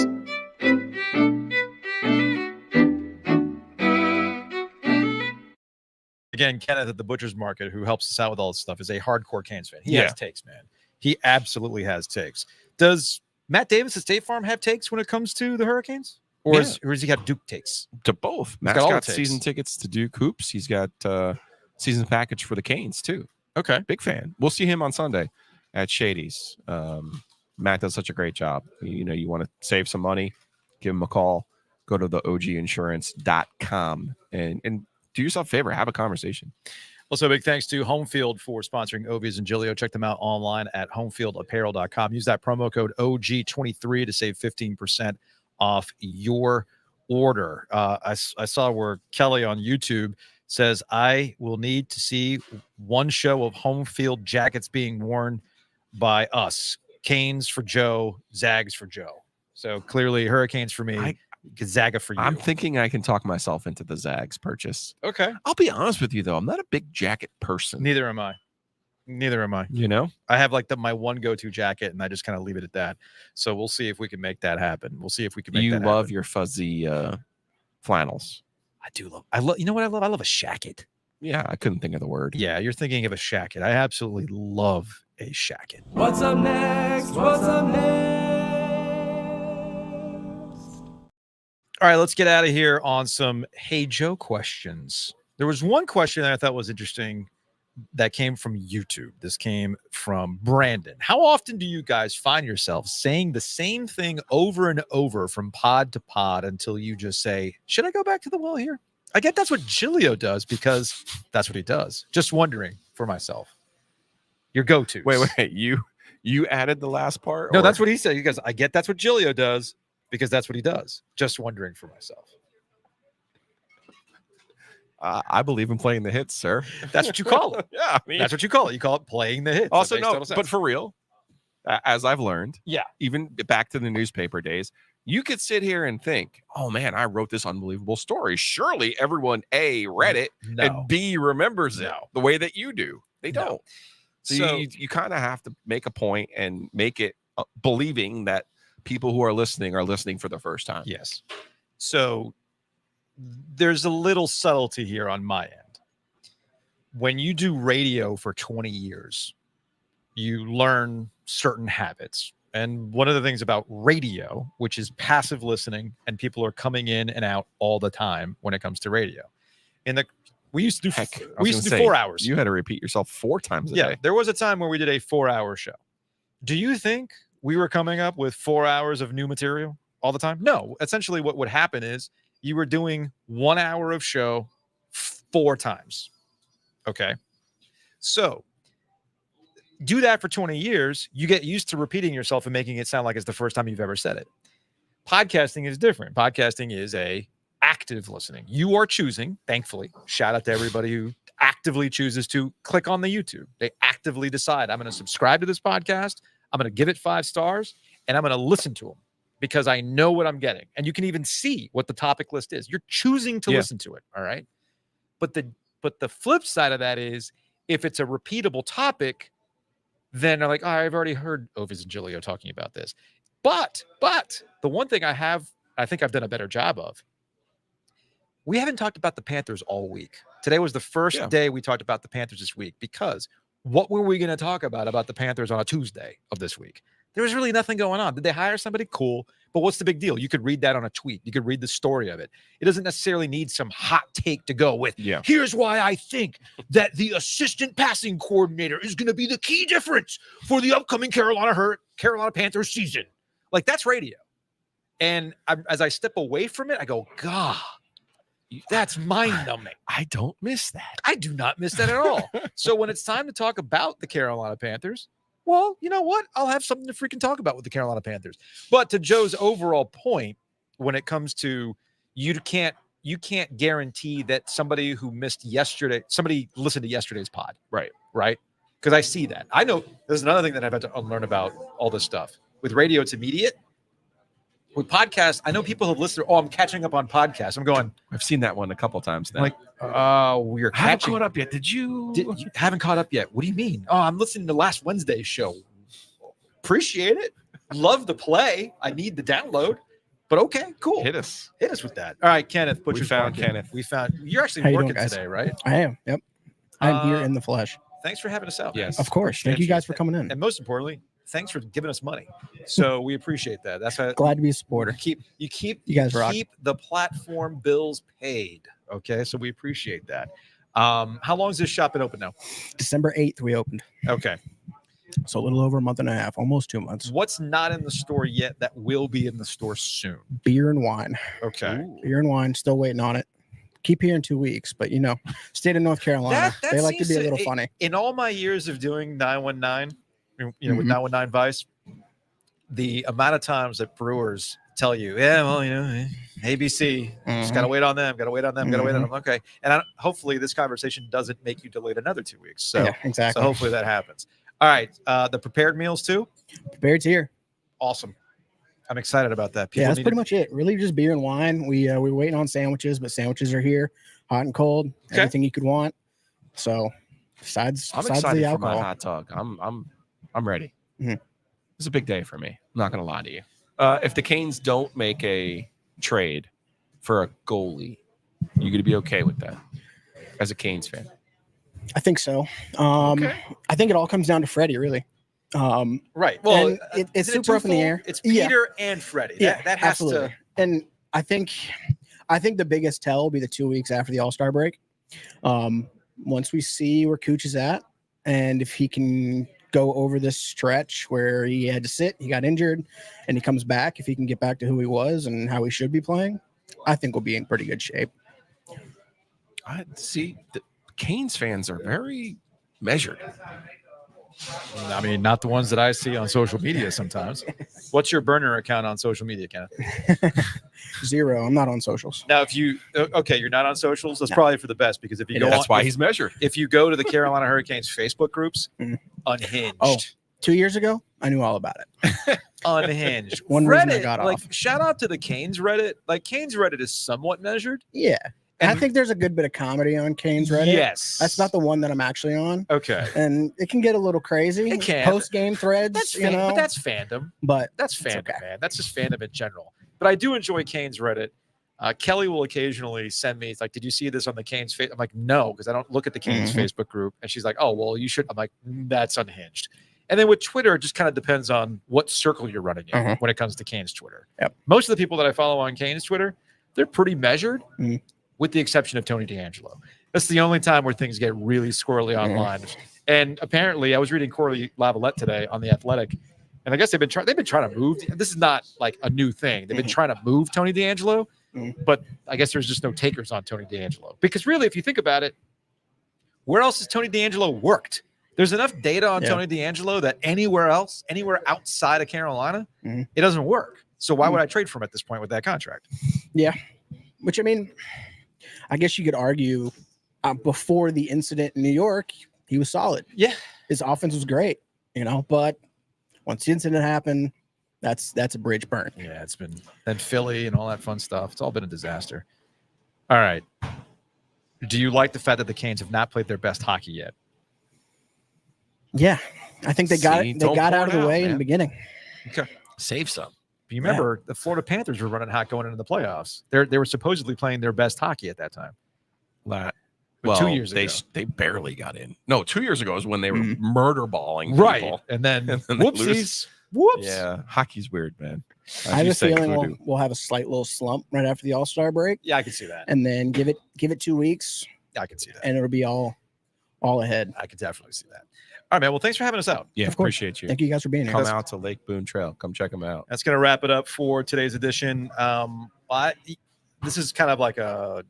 Again, Kenneth at the Butcher's Market, who helps us out with all this stuff, is a hardcore Canes fan. He has takes, man. He absolutely has takes. Does Matt Davis at State Farm have takes when it comes to the Hurricanes? Or does he have Duke takes? To both. Matt's got season tickets to Duke Hoops. He's got season package for the Canes, too. Okay. Big fan. We'll see him on Sunday at Shady's. Matt does such a great job. You want to save some money, give him a call. Go to the OG137.com and do yourself a favor. Have a conversation. Also, big thanks to Homefield for sponsoring Ovies and Giglio. Check them out online at homefieldapparel.com. Use that promo code OG23 to save 15% off your order. I saw where Kelly on YouTube says, I will need to see one show of home field jackets being worn by us. Canes for Joe, Zags for Joe. So clearly Hurricanes for me, Zaga for you. I'm thinking I can talk myself into the Zags purchase. Okay. I'll be honest with you, though. I'm not a big jacket person. Neither am I. I have like my one go-to jacket, and I just kind of leave it at that. So we'll see if we can make that happen. We'll see if we can make that happen. You love your fuzzy flannels. I do love. I love. You know what I love? I love a shacket. Yeah, I couldn't think of the word. Yeah, you're thinking of a shacket. I absolutely love a shacket. What's up next? What's up next? All right, let's get out of here on some Hey Joe questions. There was one question that I thought was interesting that came from YouTube. This came from Brandon. How often do you guys find yourselves saying the same thing over and over from pod to pod until you just say, should I go back to the well here? I get that's what Giglio does because that's what he does. Just wondering for myself. Your go-to. Wait. You added the last part? No, that's what he said. He goes, I get that's what Giglio does because that's what he does. Just wondering for myself. I believe in playing the hits, sir. That's what you call it. Yeah, that's what you call it. You call it playing the hits. Also, no, but for real, as I've learned, yeah, even back to the newspaper days, you could sit here and think, "Oh man, I wrote this unbelievable story. Surely everyone A read it and B remembers it the way that you do. They don't. So you kind of have to make a point and make it believing that people who are listening for the first time. Yes. So there's a little subtlety here on my end. When you do radio for 20 years, you learn certain habits. And one of the things about radio, which is passive listening, and people are coming in and out all the time when it comes to radio. We used to do 4 hours. You had to repeat yourself 4 times a day. There was a time where we did a 4-hour show. Do you think we were coming up with 4 hours of new material all the time? No. Essentially, what would happen is you were doing 1 hour of show 4 times. Okay. So do that for 20 years. You get used to repeating yourself and making it sound like it's the first time you've ever said it. Podcasting is different. Podcasting is a active listening. You are choosing, thankfully, shout out to everybody who actively chooses to click on the YouTube. They actively decide, I'm going to subscribe to this podcast. I'm going to give it 5 stars and I'm going to listen to them because I know what I'm getting. And you can even see what the topic list is. You're choosing to listen to it. All right. But the flip side of that is if it's a repeatable topic, then they're like, oh, I've already heard Ovies and Giglio talking about this. But the one thing I think I've done a better job of, we haven't talked about the Panthers all week. Today was the first day we talked about the Panthers this week because what were we going to talk about the Panthers on a Tuesday of this week? There was really nothing going on. Did they hire somebody? Cool. But what's the big deal? You could read that on a tweet. You could read the story of it. It doesn't necessarily need some hot take to go with. Yeah. Here's why I think that the assistant passing coordinator is going to be the key difference for the upcoming Carolina Panthers season. Like, that's radio. And as I step away from it, I go, God, that's mind-numbing. I don't miss that. I do not miss that at all. So when it's time to talk about the Carolina Panthers, well, you know what? I'll have something to freaking talk about with the Carolina Panthers. But to Joe's overall point, when it comes to you can't guarantee that somebody who missed yesterday, somebody listened to yesterday's pod. Right. Because I see that. I know there's another thing that I've had to unlearn about all this stuff. With radio, it's immediate. with podcasts, I know people have listened. Oh, I'm catching up on podcasts. I'm going. I've seen that one a couple times now. Like, we're I haven't catching caught up yet. Did you? You haven't caught up yet. What do you mean? Oh, I'm listening to last Wednesday's show. Appreciate it. Love the play. I need the download. But okay, cool. Hit us with that. All right, Kenneth. We found Market. Kenneth. We found you're actually How you working doing, guys? today, right? I am. Yep. I'm here in the flesh. Thanks for having us out. Yes, Of course. Thank you guys for coming in. And most importantly, thanks for giving us money. So we appreciate that. That's how Glad to be a supporter. you keep the platform bills paid. Okay, so we appreciate that. How long has this shop been open now? December 8th, we opened. Okay. So a little over a month and a half, almost 2 months. What's not in the store yet that will be in the store soon? Beer and wine. Okay. Beer and wine, still waiting on it. Keep here in 2 weeks, but state of North Carolina, That they like to seems be a little funny. In all my years of doing 919, with 919 Vice, the amount of times that brewers tell you, ABC, just got to wait on them, got to wait on them. Okay. And hopefully this conversation doesn't make you delay it another 2 weeks. So, Yeah, exactly. So hopefully that happens. All right. The prepared meals too? Prepared's here. Awesome. I'm excited about that. Yeah, that's pretty much it. Really just beer and wine. We're waiting on sandwiches, but sandwiches are here, hot and cold, everything you could want. So besides I'm the excited for alcohol. my hot dog. I'm ready. Mhm. It's a big day for me. I'm not gonna lie to you. If the Canes don't make a trade for a goalie, you gonna be okay with that as a Canes fan? I think so. I think it all comes down to Freddie, really. Right. Well, and it's isn't it super up in the twofold? air. It's Peter and Freddie. That has absolutely. to. And I think the biggest tell will be the 2 weeks after the All-Star break. Once we see where Cooch is at, and if he can go over this stretch where he had to sit, he got injured, and he comes back, if he can get back to who he was and how he should be playing, I think we'll be in pretty good shape. I see. The Canes fans are very measured. I mean, not the ones that I see on social media sometimes. What's your burner account on social media, Kenneth? 0. I'm not on socials. Now, if you you're not on socials, that's probably for the best, because if you go, That's why he's measured. If you go to the Carolina Hurricanes Facebook groups, unhinged. Oh, 2 years ago, I knew all about it. Unhinged. One reason I Reddit, got like, off. shout out to the Canes Reddit. Like, Canes Reddit is somewhat measured. Yeah. And I think there's a good bit of comedy on Canes Reddit. Yes. That's not the one that I'm actually on. Okay. And it can get a little crazy. It can. Post-game threads, That's but that's fandom. But that's fandom, man. That's just fandom in general. But I do enjoy Canes Reddit. Kelly will occasionally send me, it's like, did you see this on the Canes Facebook? I'm like, no, because I don't look at the Canes Facebook group. And she's like, oh, well, you should. I'm like, that's unhinged. And then with Twitter, it just kind of depends on what circle you're running in when it comes to Canes Twitter. Yep. Most of the people that I follow on Canes Twitter, they're pretty measured, with the exception of Tony D'Angelo. That's the only time where things get really squirrely online. And apparently, I was reading Corey Lavalette today on The Athletic, and I guess they've been trying to move. This is not like a new thing. They've been trying to move Tony D'Angelo, but I guess there's just no takers on Tony D'Angelo. Because really, if you think about it, where else has Tony D'Angelo worked? There's enough data on Tony D'Angelo that anywhere else, anywhere outside of Carolina, it doesn't work. So why would I trade for him at this point with that contract? Yeah. Which, I mean, I guess you could argue before the incident in New York, he was solid. Yeah. His offense was great, but once the incident happened, that's a bridge burn. Yeah, it's been then Philly and all that fun stuff. It's all been a disaster. All right. Do you like the fact that the Canes have not played their best hockey yet? Yeah. I think they got out of the way in the beginning. Okay. Save some. But you remember the Florida Panthers were running hot going into the playoffs. They were supposedly playing their best hockey at that time. Well, 2 years ago. they barely got in. No, 2 years ago is when they were murder balling Right. people. And then they whoopsies. lose. Whoops. Yeah, hockey's weird, man. I have a feeling we'll have a slight little slump right after the All-Star break. Yeah, I can see that. And then give it 2 weeks. I can see that. And it'll be all ahead. I can definitely see that. All right, man. Well, thanks for having us out. Yeah, Of course. appreciate you. Thank you guys for being here. Come out to Lake Boone Trail. Come check them out. That's going to wrap it up for today's edition. This is kind of like a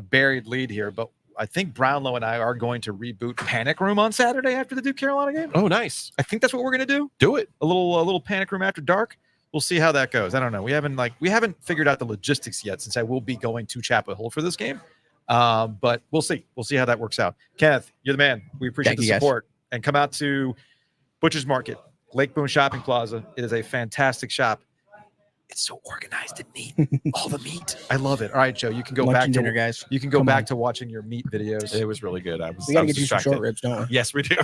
buried lead here, but I think Brownlow and I are going to reboot Panic Room on Saturday after the Duke Carolina game. Oh, nice. I think that's what we're going to do. Do it. A little Panic Room after dark. We'll see how that goes. I don't know. We haven't figured out the logistics yet, since I will be going to Chapel Hill for this game. But we'll see. We'll see how that works out. Kenneth, you're the man. We appreciate the support. And come out to Butcher's Market, Lake Boone Shopping Plaza. It is a fantastic shop. It's so organized and neat. All the meat. I love it. All right, Joe, you can go Lunch back and to dinner, guys. You can go Come back on. to watching your meat videos. It was really good. We got to get you some short ribs, don't we? Yes, we do.